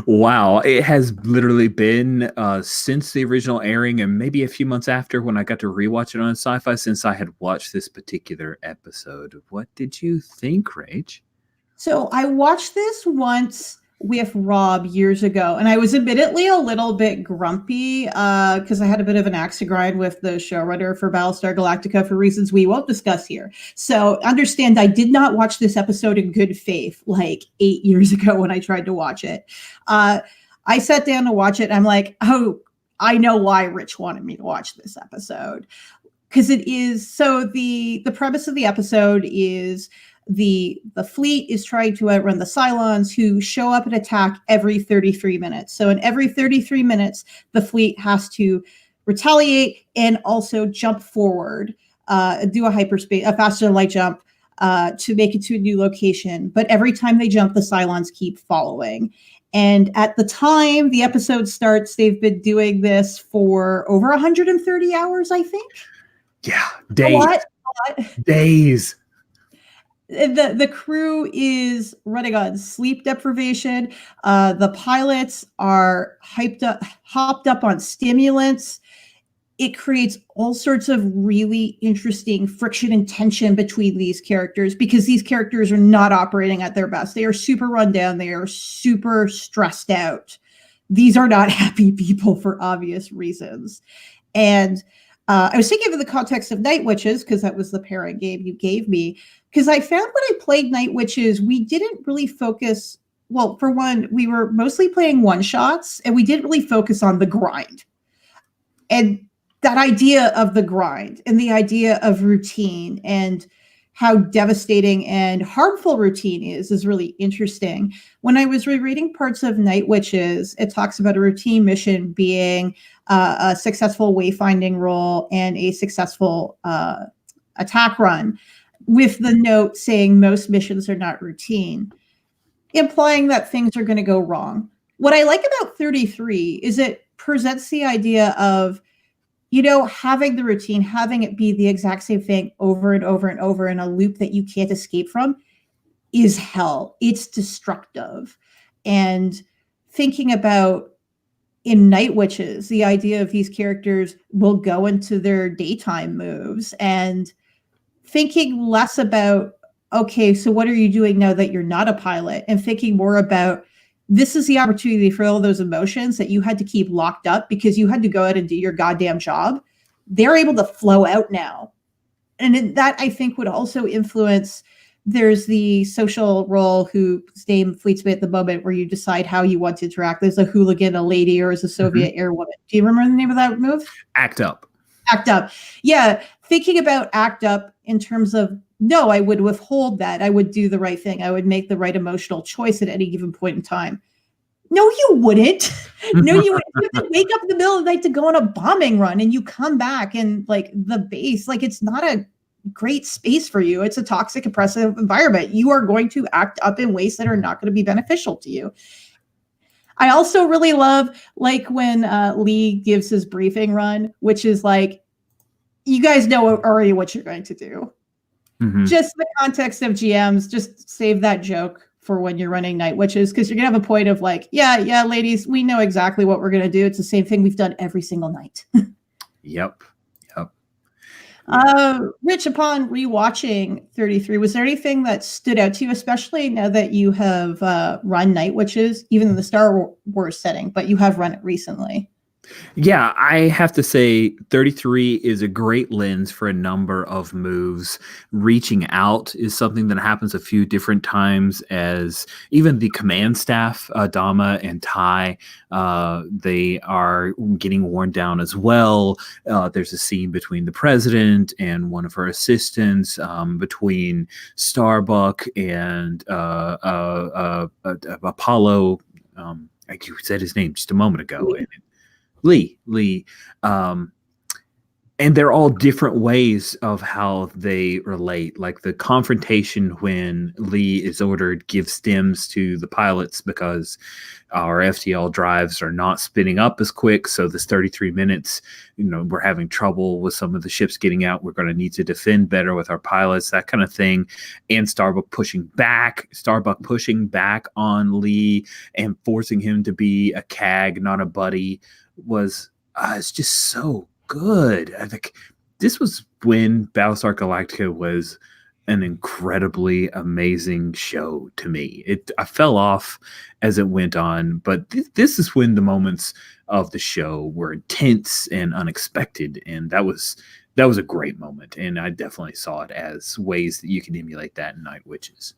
S1: Wow, it has literally been since the original airing and maybe a few months after when I got to rewatch it on Sci-Fi since I had watched this particular episode. What did you think, Rach?
S2: So I watched this once with Rob years ago, and I was admittedly a little bit grumpy because I had a bit of an axe to grind with the showrunner for Battlestar Galactica for reasons we won't discuss here. So understand, I did not watch this episode in good faith like 8 years ago when I tried to watch it. I sat down to watch it, and I'm like, oh, I know why Rich wanted me to watch this episode. Because it is, so the premise of the episode is the fleet is trying to outrun the Cylons, who show up and attack every 33 minutes. So in every 33 minutes, the fleet has to retaliate and also jump forward, do a faster than light jump to make it to a new location. But every time they jump, the Cylons keep following. And at the time the episode starts, they've been doing this for over 130 hours, I think.
S1: Yeah, days.
S2: A lot.
S1: Days.
S2: The crew is running on sleep deprivation. The pilots are hopped up on stimulants. It creates all sorts of really interesting friction and tension between these characters because these characters are not operating at their best. They are super run down. They are super stressed out. These are not happy people for obvious reasons. And I was thinking of the context of Night Witches because that was the pairing game you gave me. Because I found when I played Night Witches, we didn't really focus. Well, for one, we were mostly playing one shots and we didn't really focus on the grind. And that idea of the grind and the idea of routine and how devastating and harmful routine is really interesting. When I was rereading parts of Night Witches, it talks about a routine mission being a successful wayfinding roll and a successful attack run, with the note saying most missions are not routine, implying that things are going to go wrong. What I like about 33 is it presents the idea of, having the routine, having it be the exact same thing over and over and over in a loop that you can't escape from is hell. It's destructive. And thinking about in Night Witches, the idea of these characters will go into their daytime moves and thinking less about, okay, so what are you doing now that you're not a pilot? And thinking more about, this is the opportunity for all those emotions that you had to keep locked up because you had to go out and do your goddamn job. They're able to flow out now. And that, I think, would also influence, there's the social role whose name fleets me at the moment, where you decide how you want to interact. There's a hooligan, a lady, or as a Soviet airwoman. Do you remember the name of that move?
S1: Act Up.
S2: Act Up. Yeah. Thinking about Act Up in terms of, no, I would withhold that. I would do the right thing. I would make the right emotional choice at any given point in time. No, you wouldn't. No, you wouldn't. You have to wake up in the middle of the night to go on a bombing run and you come back and like the base, like it's not a great space for you. It's a toxic, oppressive environment. You are going to act up in ways that are not going to be beneficial to you. I also really love like when Lee gives his briefing run, which is like, you guys know already what you're going to do. Mm-hmm. Just the context of GMs, just save that joke for when you're running Night Witches, because you're going to have a point of like, yeah, ladies, we know exactly what we're going to do. It's the same thing we've done every single night.
S1: Yep.
S2: Rich, upon rewatching 33, was there anything that stood out to you, especially now that you have run Night Witches, even in the Star Wars setting, but you have run it recently?
S1: Yeah, I have to say 33 is a great lens for a number of moves. Reaching out is something that happens a few different times, as even the command staff, Dama and Tai, they are getting worn down as well. There's a scene between the president and one of her assistants, between Starbuck and Apollo. I said his name just a moment ago. Lee. And they're all different ways of how they relate. Like the confrontation when Lee is ordered give stims to the pilots because our FTL drives are not spinning up as quick. So this 33 minutes, we're having trouble with some of the ships getting out. We're going to need to defend better with our pilots, that kind of thing. And Starbuck pushing back on Lee and forcing him to be a CAG, not a buddy, was it's just so good. I think this was when Battlestar Galactica was an incredibly amazing show to me. I fell off as it went on, but this is when the moments of the show were intense and unexpected, and that was a great moment. And I definitely saw it as ways that you can emulate that in Night Witches.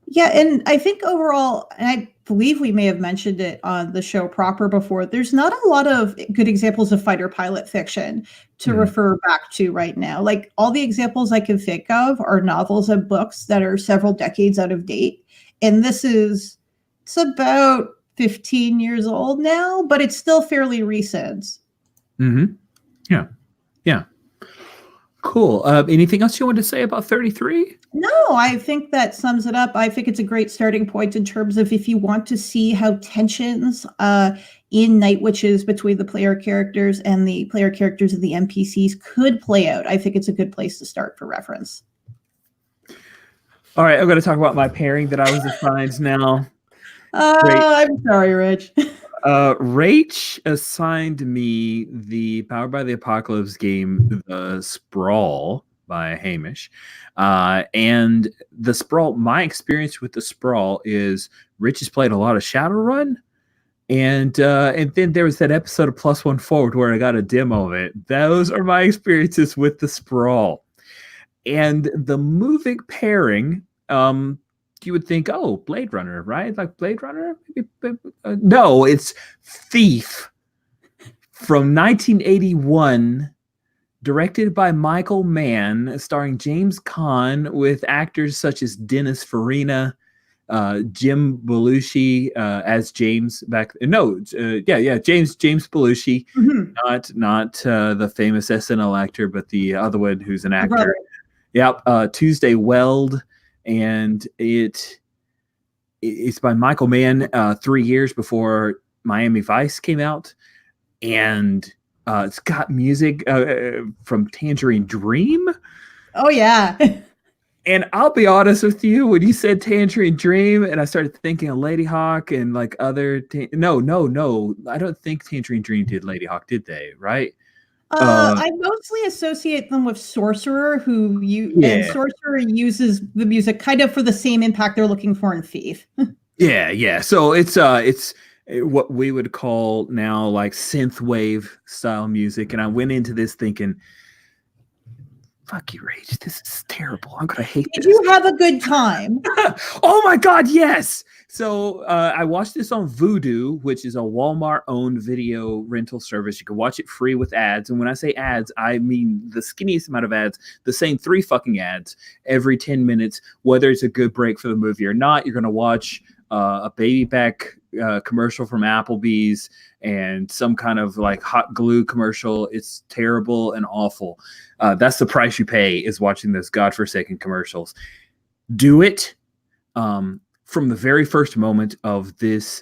S2: Yeah, and I think overall, and I believe we may have mentioned it on the show proper before, there's not a lot of good examples of fighter pilot fiction to refer back to right now. Like all the examples I can think of are novels and books that are several decades out of date. And it's about 15 years old now, but it's still fairly recent.
S1: Mm-hmm. Yeah. Cool. Anything else you want to say about 33?
S2: No, I think that sums it up. I think it's a great starting point in terms of if you want to see how tensions in Night Witches between the player characters and the player characters of the NPCs could play out. I think it's a good place to start for reference.
S1: All right, I'm going to talk about my pairing that I was assigned now. Great.
S2: I'm sorry, Rich.
S1: Rach assigned me the Powered by the Apocalypse game, The Sprawl by Hamish. And the Sprawl, my experience with the Sprawl is Rich has played a lot of Shadowrun. And then there was that episode of Plus One Forward where I got a demo of it. Those are my experiences with the Sprawl. And the movie pairing, you would think, oh, Blade Runner, right? Like Blade Runner? No, it's Thief from 1981, directed by Michael Mann, starring James Caan, with actors such as Dennis Farina, Jim Belushi as James back. No, James Belushi,
S2: Mhm.
S1: not the famous SNL actor, but the other one who's an
S2: The brother.
S1: actor. Yep, Tuesday Weld, and it's by Michael Mann 3 years before Miami Vice came out, and it's got music from Tangerine Dream.
S2: Oh yeah.
S1: And I'll be honest with you, when you said Tangerine Dream, and I started thinking of Lady Hawk and like other no, I don't think Tangerine Dream did Lady Hawk, did they? Right?
S2: I mostly associate them with Sorcerer, and
S1: Yeah.
S2: Sorcerer uses the music kind of for the same impact they're looking for in Thief.
S1: Yeah. So it's what we would call now like synth wave style music, and I went into this thinking, "Fuck you, Rage! This is terrible. I'm gonna hate
S2: Did
S1: this."
S2: you have a good time?
S1: Oh my god, yes! So I watched this on Vudu, which is a Walmart-owned video rental service. You can watch it free with ads, and when I say ads, I mean the skinniest amount of ads, the same 3 fucking ads every 10 minutes, whether it's a good break for the movie or not. You're gonna watch a baby back commercial from Applebee's and some kind of like hot glue commercial. It's terrible and awful. That's the price you pay, is watching those godforsaken commercials. Do it. From the very first moment of this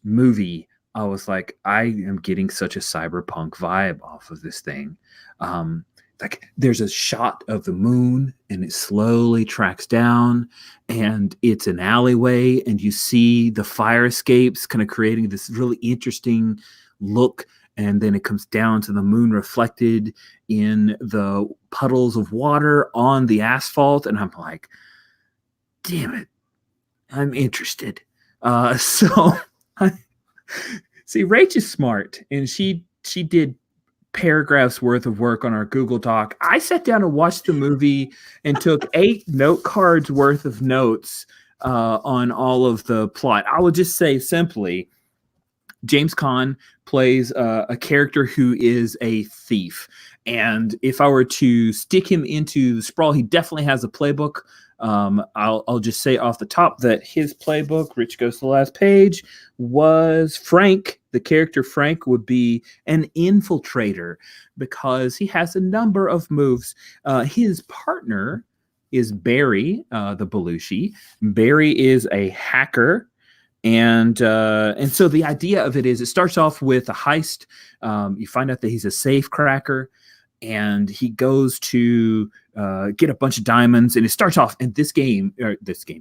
S1: movie, I was like, I am getting such a cyberpunk vibe off of this thing. Like there's a shot of the moon and it slowly tracks down, and it's an alleyway, and you see the fire escapes kind of creating this really interesting look, and then it comes down to the moon reflected in the puddles of water on the asphalt, and I'm like, damn it, I'm interested. So see, Rach is smart, and she did paragraphs worth of work on our Google Doc. I sat down and watched the movie and took 8 note cards worth of notes on all of the plot. I will just say simply, James Caan plays a character who is a thief. And if I were to stick him into the Sprawl, he definitely has a playbook. I'll just say off the top that his playbook, Rich goes to the last page, was Frank. The character Frank would be an infiltrator because he has a number of moves. His partner is Barry, the Belushi. Barry is a hacker. And so the idea of it is, it starts off with a heist. You find out that he's a safe cracker, and he goes to get a bunch of diamonds. And it starts off, and this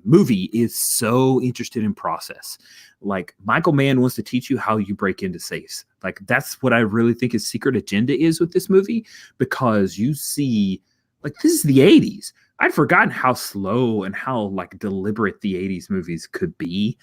S1: movie is so interested in process. Like, Michael Mann wants to teach you how you break into safes. Like, that's what I really think his secret agenda is with this movie, because you see, like, this is the 80s. I'd forgotten how slow and how like deliberate the 80s movies could be.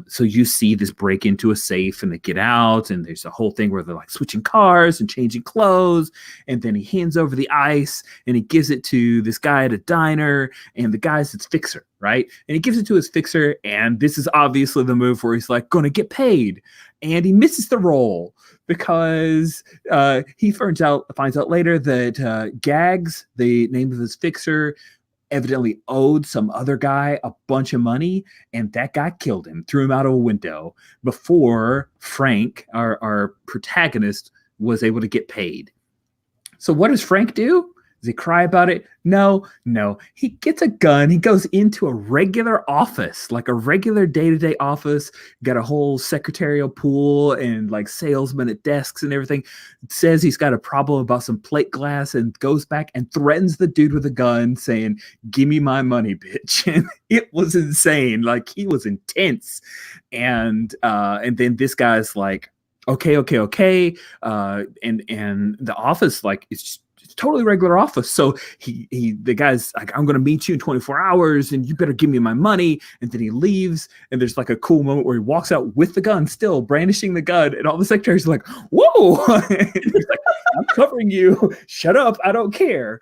S1: So you see this break into a safe and they get out, and there's a whole thing where they're like switching cars and changing clothes. And then he hands over the ice and he gives it to this guy at a diner, and the guy's his fixer, right? And he gives it to his fixer. And this is obviously the move where he's like, going to get paid. And he misses the role because he finds out later that Gags, the name of his fixer, evidently owed some other guy a bunch of money, and that guy killed him, threw him out of a window before Frank, our protagonist, was able to get paid. So what does Frank do? Does he cry about it? No, no. He gets a gun. He goes into a regular office, like a regular day-to-day office. Got a whole secretarial pool and like salesmen at desks and everything. Says he's got a problem about some plate glass and goes back and threatens the dude with a gun, saying, "Give me my money, bitch." And it was insane. Like, he was intense. And then this guy's like, okay. And the office, like, it's totally regular office. So the guy's like, "I'm gonna meet you in 24 hours and you better give me my money." And then he leaves, and there's like a cool moment where he walks out with the gun, still brandishing the gun, and all the secretaries are like, "Whoa." He's like, "I'm covering you, shut up, I don't care."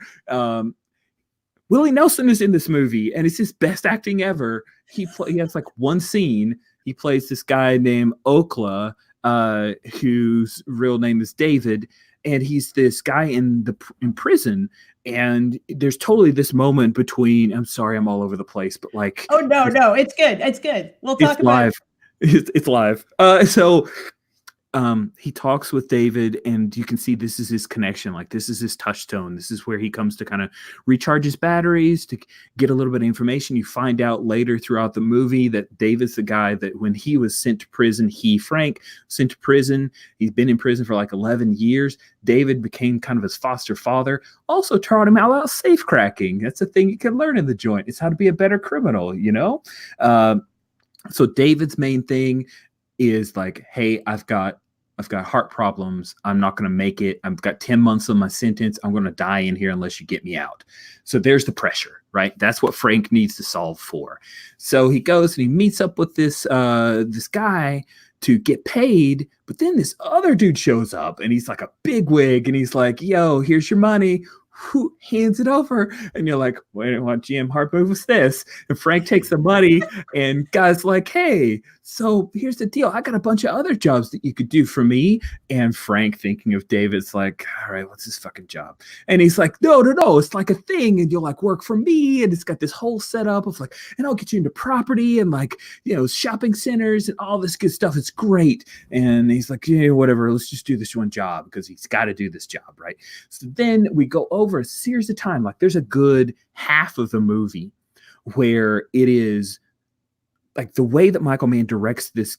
S1: Willie Nelson is in this movie, and it's his best acting ever. He has like one scene. He plays this guy named Okla, whose real name is David, and he's this guy in prison. And there's totally this moment between. I'm sorry, I'm all over the place, but like,
S2: oh no, it's good. It's good. We'll talk about
S1: live. It's live. So he talks with David, and you can see this is his connection. Like, this is his touchstone. This is where he comes to kind of recharge his batteries, to get a little bit of information. You find out later throughout the movie that David's the guy that when he was sent to prison, Frank, sent to prison. He's been in prison for like 11 years. David became kind of his foster father, also taught him about safe cracking. That's a thing you can learn in the joint. It's how to be a better criminal, you know? So David's main thing is like, "Hey, I've got heart problems. I'm not going to make it. I've got 10 months on my sentence. I'm going to die in here unless you get me out." So there's the pressure, right? That's what Frank needs to solve for. So he goes and he meets up with this guy to get paid. But then this other dude shows up, and he's like a bigwig, and he's like, "Yo, here's your money." Who hands it over? And you're like, "Wait, what GM hard move was this?" And Frank takes the money, and guy's like, "Hey, so here's the deal. I got a bunch of other jobs that you could do for me." And Frank, thinking of David's like, "All right, what's this fucking job?" And he's like, no, it's like a thing. And you'll like work for me. And it's got this whole setup of like, and I'll get you into property and like, shopping centers and all this good stuff. It's great. And he's like, "Yeah, whatever. Let's just do this one job," because he's got to do this job, right? So then we go over a series of time. Like, there's a good half of the movie where it is like the way that Michael Mann directs this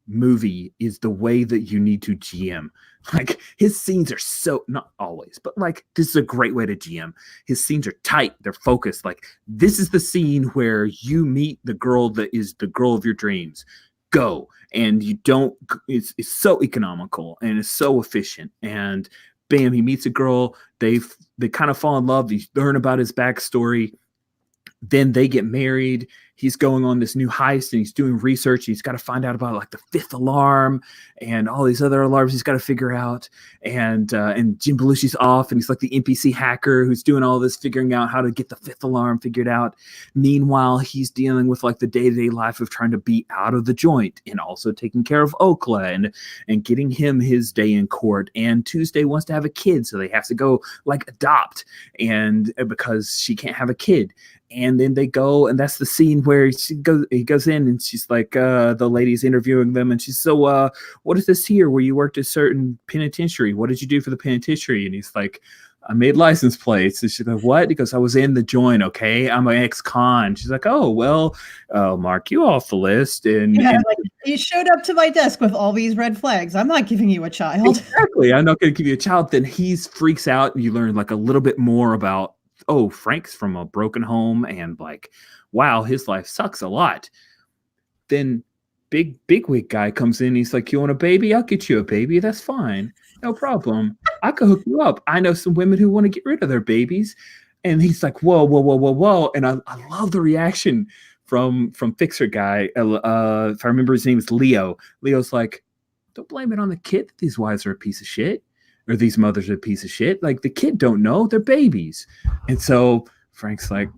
S1: movie is the way that you need to GM. Like, his scenes are so, not always, but like, this is a great way to GM. His scenes are tight. They're focused. Like, this is the scene where you meet the girl that is the girl of your dreams. Go. And you don't, it's so economical and it's so efficient. And bam, he meets a girl. They kind of fall in love. You learn about his backstory. Then they get married. He's going on this new heist, and he's doing research. He's got to find out about like the fifth alarm and all these other alarms he's got to figure out. And Jim Belushi's off, and he's like the NPC hacker who's doing all this, figuring out how to get the fifth alarm figured out. Meanwhile, he's dealing with like the day-to-day life of trying to be out of the joint, and also taking care of Okla and getting him his day in court. And Tuesday wants to have a kid, so they have to go like adopt, and because she can't have a kid. And then they go, and that's the scene where he goes in, and she's like, the lady's interviewing them, and she's, "So, what is this here where you worked at a certain penitentiary? What did you do for the penitentiary?" And he's like, "I made license plates." And she's like, "What?" He goes, "I was in the joint, okay? I'm an ex-con." She's like, "Oh, well, I'll mark you off the list." And
S2: like, "You showed up to my desk with all these red flags. I'm not giving you a child."
S1: Exactly. "I'm not going to give you a child." Then he freaks out, and you learn like a little bit more about, oh, Frank's from a broken home, and like, wow, his life sucks a lot. Then bigwig guy comes in. He's like, "You want a baby? I'll get you a baby. That's fine. No problem. I could hook you up. I know some women who want to get rid of their babies." And he's like, whoa. And I love the reaction from Fixer guy. If I remember, his name is Leo. Leo's like, "Don't blame it on the kid that these wives are a piece of shit. Or these mothers are a piece of shit. Like, the kid don't know. They're babies." And so Frank's like,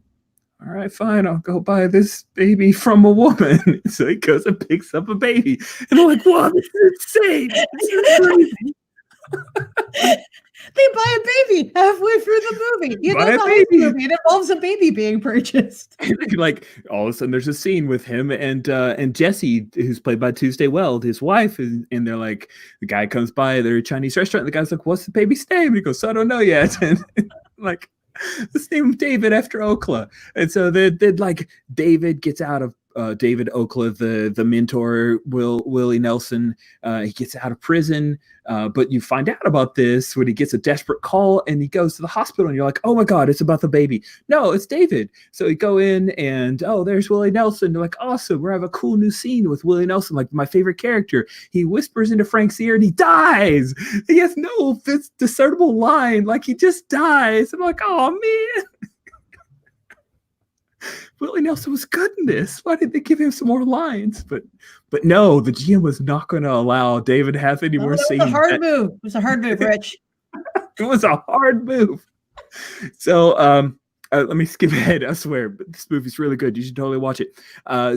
S1: "All right, fine. I'll go buy this baby from a woman." So he goes and picks up a baby. And I'm like, "Wow, this is insane. This is crazy."
S2: They buy a baby halfway through the movie. You know, the movie, it involves a baby being purchased.
S1: Like, all of a sudden, there's a scene with him and Jessie, who's played by Tuesday Weld, his wife, and they're like, the guy comes by their Chinese restaurant, and the guy's like, "What's the baby's name?" And he goes, "I don't know yet." And like, Let's name him David after Okla. And so then like David gets out of David Okla, the mentor, Willie Nelson. He gets out of prison, but you find out about this when he gets a desperate call and he goes to the hospital. And you're like, oh my god, it's about the baby. No, it's David. So you go in and there's Willie Nelson. They're like, awesome, we're having a cool new scene with Willie Nelson, like my favorite character. He whispers into Frank's ear and he dies. He has no discernible line, like he just dies. I'm like, oh man. Willie Nelson was good in this. Why didn't they give him some more lines? But no, the GM was not going to allow David to have any more scenes.
S2: It was a hard move. It was a hard move, Rich.
S1: It was a hard move. So let me skip ahead. I swear, but this movie's really good. You should totally watch it.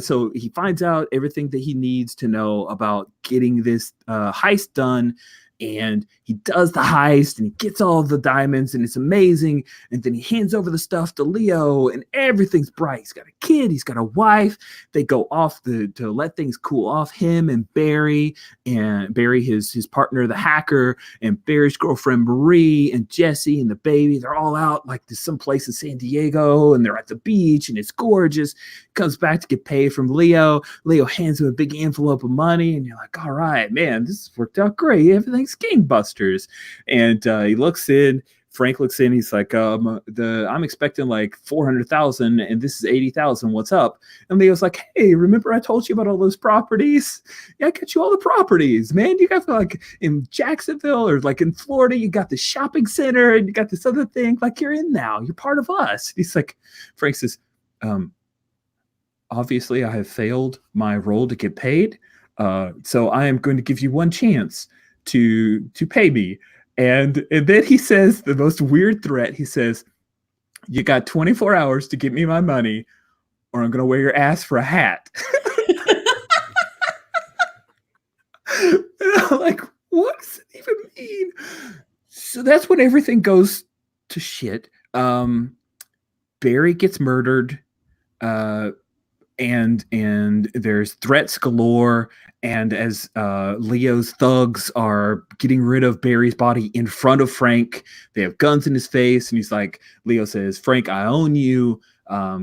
S1: So he finds out everything that he needs to know about getting this heist done. And he does the heist and he gets all the diamonds and it's amazing. And then he hands over the stuff to Leo and everything's bright. He's got a kid. He's got a wife. They go off to let things cool off. Him and Barry, his partner, the hacker, and Barry's girlfriend, Marie, and Jesse and the baby. They're all out like to some place in San Diego and they're at the beach and it's gorgeous. Comes back to get paid from Leo. Leo hands him a big envelope of money and you're like, all right, man, this has worked out great. Everything's gangbusters. And he looks in. Frank looks in. He's like, I'm expecting like 400,000 and this is 80,000. What's up? And Leo's like, hey, remember I told you about all those properties? Yeah, I got you all the properties, man. You got like in Jacksonville or like in Florida, you got the shopping center and you got this other thing. Like you're in now. You're part of us. He's like, Frank says, obviously I have failed my role to get paid. So I am going to give you one chance to pay me. And then he says the most weird threat. He says, you got 24 hours to get me my money or I'm going to wear your ass for a hat. And I'm like, what does it even mean? So that's when everything goes to shit. Barry gets murdered. And there's threats galore. And as Leo's thugs are getting rid of Barry's body in front of Frank, they have guns in his face. And he's like, Leo says, Frank, I own you.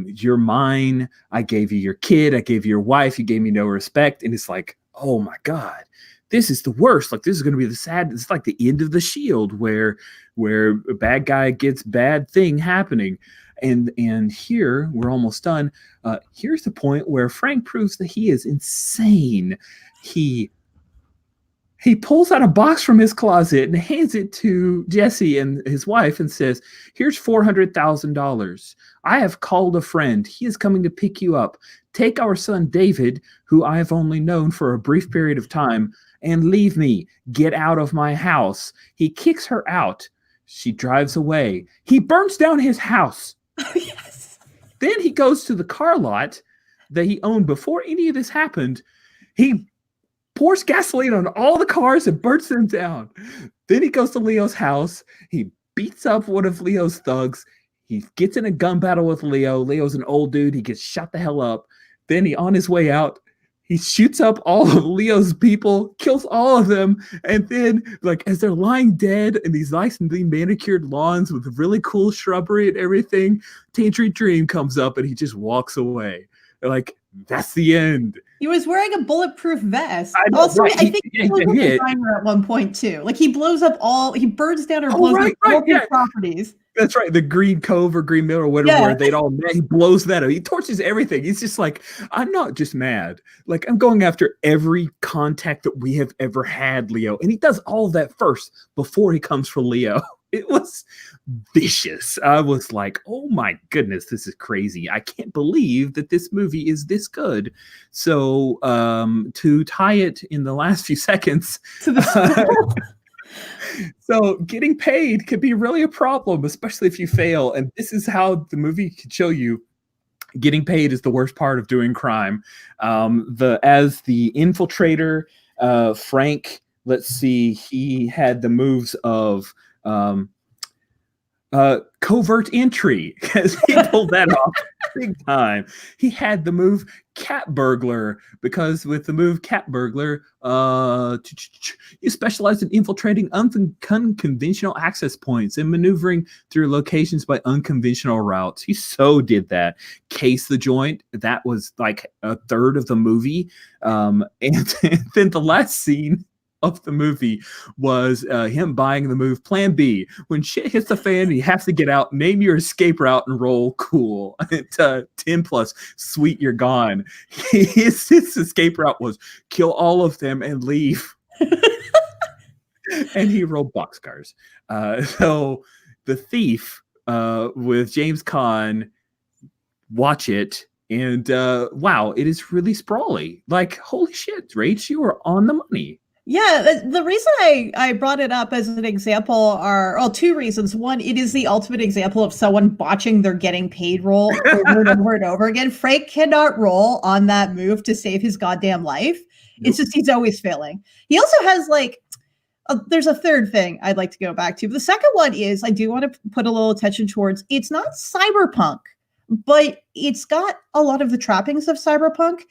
S1: You're mine. I gave you your kid. I gave you your wife. You gave me no respect. And it's like, oh my God, this is the worst. Like, this is going to be the sad. It's like the end of The Shield where a bad guy gets bad thing happening. And here we're almost done. Here's the point where Frank proves that he is insane. He pulls out a box from his closet and hands it to Jesse and his wife and says, here's $400,000. I have called a friend. He is coming to pick you up. Take our son, David, who I have only known for a brief period of time, and leave me. Get out of my house. He kicks her out. She drives away. He burns down his house.
S2: Oh, yes.
S1: Then he goes to the car lot that he owned before any of this happened. He pours gasoline on all the cars and burns them down. Then he goes to Leo's house. He beats up one of Leo's thugs. He gets in a gun battle with Leo. Leo's an old dude. He gets shot the hell up. Then on his way out, he shoots up all of Leo's people, kills all of them, and then, like, as they're lying dead in these nicely manicured lawns with really cool shrubbery and everything, Tangerine Dream comes up and he just walks away. They're like, that's the end.
S2: He was wearing a bulletproof vest.
S1: I know,
S2: Also,
S1: right.
S2: I think he blows up the diner at one point too. Like he burns down or blows up all the properties.
S1: That's right. The Green Cove or Green Mill or whatever, where they'd all met. He blows that up. He torches everything. He's just like, I'm not just mad. Like, I'm going after every contact that we have ever had, Leo. And he does all of that first before he comes for Leo. It was vicious. I was like, oh my goodness, this is crazy. I can't believe that this movie is this good. So to tie it in the last few seconds to the so getting paid can be really a problem, especially if you fail. And this is how the movie can show you getting paid is the worst part of doing crime. As the infiltrator, Frank, let's see, he had the moves of covert entry, because he pulled that off big time. He had the move cat burglar, because with the move cat burglar, you specialize in infiltrating unconventional access points and maneuvering through locations by unconventional routes. He so did that. Case the joint, that was like a third of the movie. And then the last scene of the movie was him buying the move Plan B. When shit hits the fan, you have to get out, name your escape route, and roll cool. 10 plus, sweet, you're gone. His escape route was kill all of them and leave. And he rolled boxcars. So The Thief with James Caan, watch it. And wow, it is really sprawly. Like, holy shit, Rach, you are on the money.
S2: Yeah, the reason I brought it up as an example are, well, two reasons. One, it is the ultimate example of someone botching their getting paid roll over and over and over again. Frank cannot roll on that move to save his goddamn life. Nope. It's just he's always failing. He also has like, there's a third thing I'd like to go back to. The second one is I do want to put a little attention towards, it's not cyberpunk, but it's got a lot of the trappings of cyberpunk.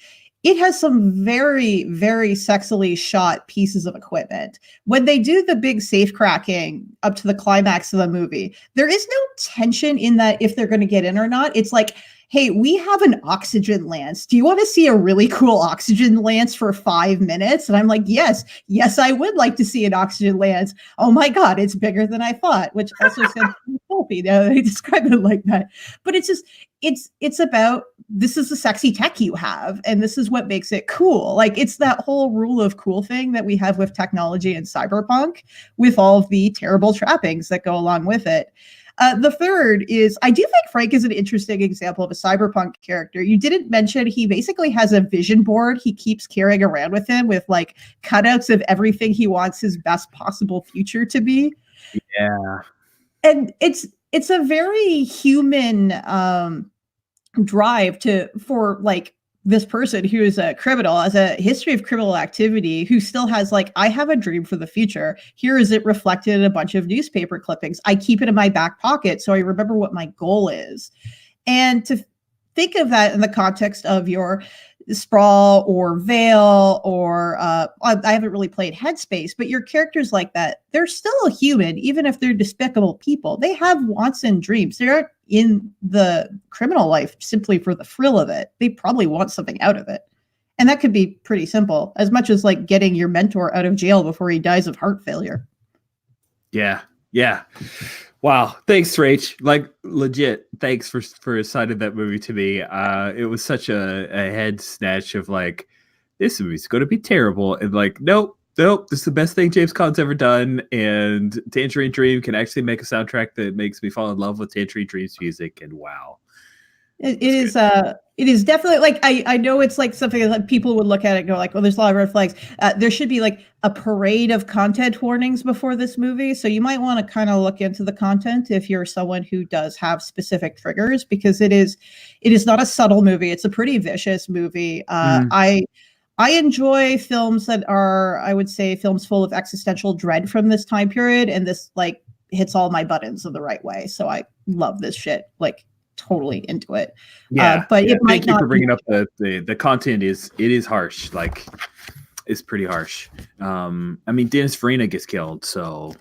S2: It has some very, very sexily shot pieces of equipment. When they do the big safe cracking up to the climax of the movie, there is no tension in that if they're going to get in or not. It's like, hey, we have an oxygen lance. Do you want to see a really cool oxygen lance for 5 minutes? And I'm like, yes, I would like to see an oxygen lance. Oh my God, it's bigger than I thought, which also sounds pulpy now that I describe it like that. But it's just, it's about, this is the sexy tech you have, and this is what makes it cool. Like, it's that whole rule of cool thing that we have with technology and cyberpunk, with all of the terrible trappings that go along with it. The third is, I do think Frank is an interesting example of a cyberpunk character. You didn't mention he basically has a vision board he keeps carrying around with him with like cutouts of everything he wants his best possible future to be.
S1: Yeah.
S2: And it's a very human drive for like this person who is a criminal, has a history of criminal activity, who still has like, I have a dream for the future. Here is it reflected in a bunch of newspaper clippings. I keep it in my back pocket so I remember what my goal is. And to think of that in the context of your Sprawl or Veil or I haven't really played Headspace, but your characters like that, they're still human, even if they're despicable people. They have wants and dreams. They aren't in the criminal life simply for the thrill of it. They probably want something out of it. And that could be pretty simple, as much as like getting your mentor out of jail before he dies of heart failure.
S1: Yeah. Wow. Thanks, Rach. Like, legit, thanks for assigning that movie to me. It was such a head snatch of like, this movie's going to be terrible. And like, nope, this is the best thing James Caan's ever done. And Tangerine Dream can actually make a soundtrack that makes me fall in love with Tangerine Dream's music. And wow.
S2: It is definitely like, I know it's like something that people would look at it and go like, well, there's a lot of red flags. There should be like a parade of content warnings before this movie. So you might want to kind of look into the content if you're someone who does have specific triggers, because it is not a subtle movie. It's a pretty vicious movie. I enjoy films that are, I would say, films full of existential dread from this time period. And this like hits all my buttons in the right way. So I love this shit. Like, totally into it. But it might
S1: thank you for bringing up the content. It is harsh. Like, it's pretty harsh. I mean, Dennis Farina gets killed, so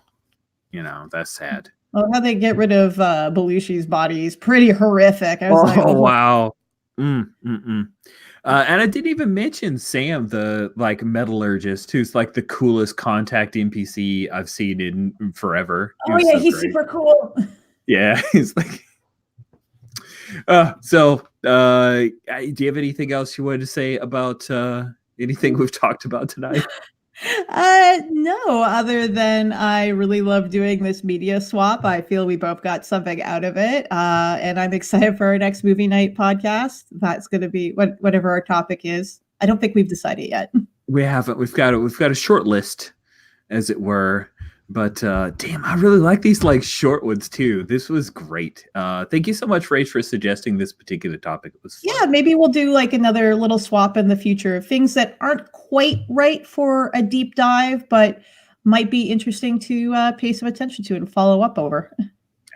S1: that's sad.
S2: Well, how they get rid of Belushi's body is pretty horrific. I was like, oh
S1: wow. And I didn't even mention Sam, the like metallurgist, who's like the coolest contact NPC I've seen in forever.
S2: He's super cool.
S1: Yeah, he's like. Do you have anything else you wanted to say about anything we've talked about tonight?
S2: No, other than I really love doing this media swap. I feel we both got something out of it. And I'm excited for our next movie night podcast. That's going to be whatever our topic is. I don't think we've decided yet.
S1: We haven't. We've got a short list, as it were. But damn, I really like these like short ones too. This was great. Thank you so much, Rach, for suggesting this particular topic. It was fun.
S2: Yeah, maybe we'll do like another little swap in the future of things that aren't quite right for a deep dive, but might be interesting to pay some attention to and follow up over.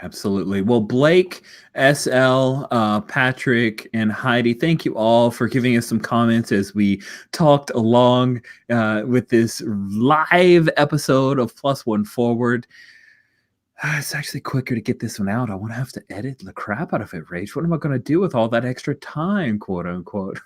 S1: Absolutely. Well, Blake, SL, Patrick, and Heidi, thank you all for giving us some comments as we talked along with this live episode of Plus One Forward. It's actually quicker to get this one out. I won't have to edit the crap out of it, Rach. What am I going to do with all that extra time, quote unquote?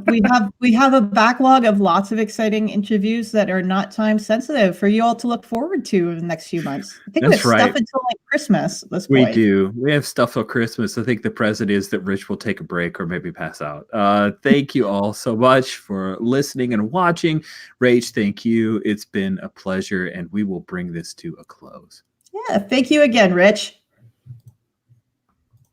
S2: We have a backlog of lots of exciting interviews that are not time sensitive for you all to look forward to in the next few months. I think we have
S1: That's right.
S2: stuff until like Christmas at this
S1: We
S2: point.
S1: do. We have stuff for Christmas. I think the present is that Rich will take a break or maybe pass out. Thank you all so much for listening and watching. Rach, thank you. It's been a pleasure, and we will bring this to a close.
S2: Yeah, thank you again, Rich.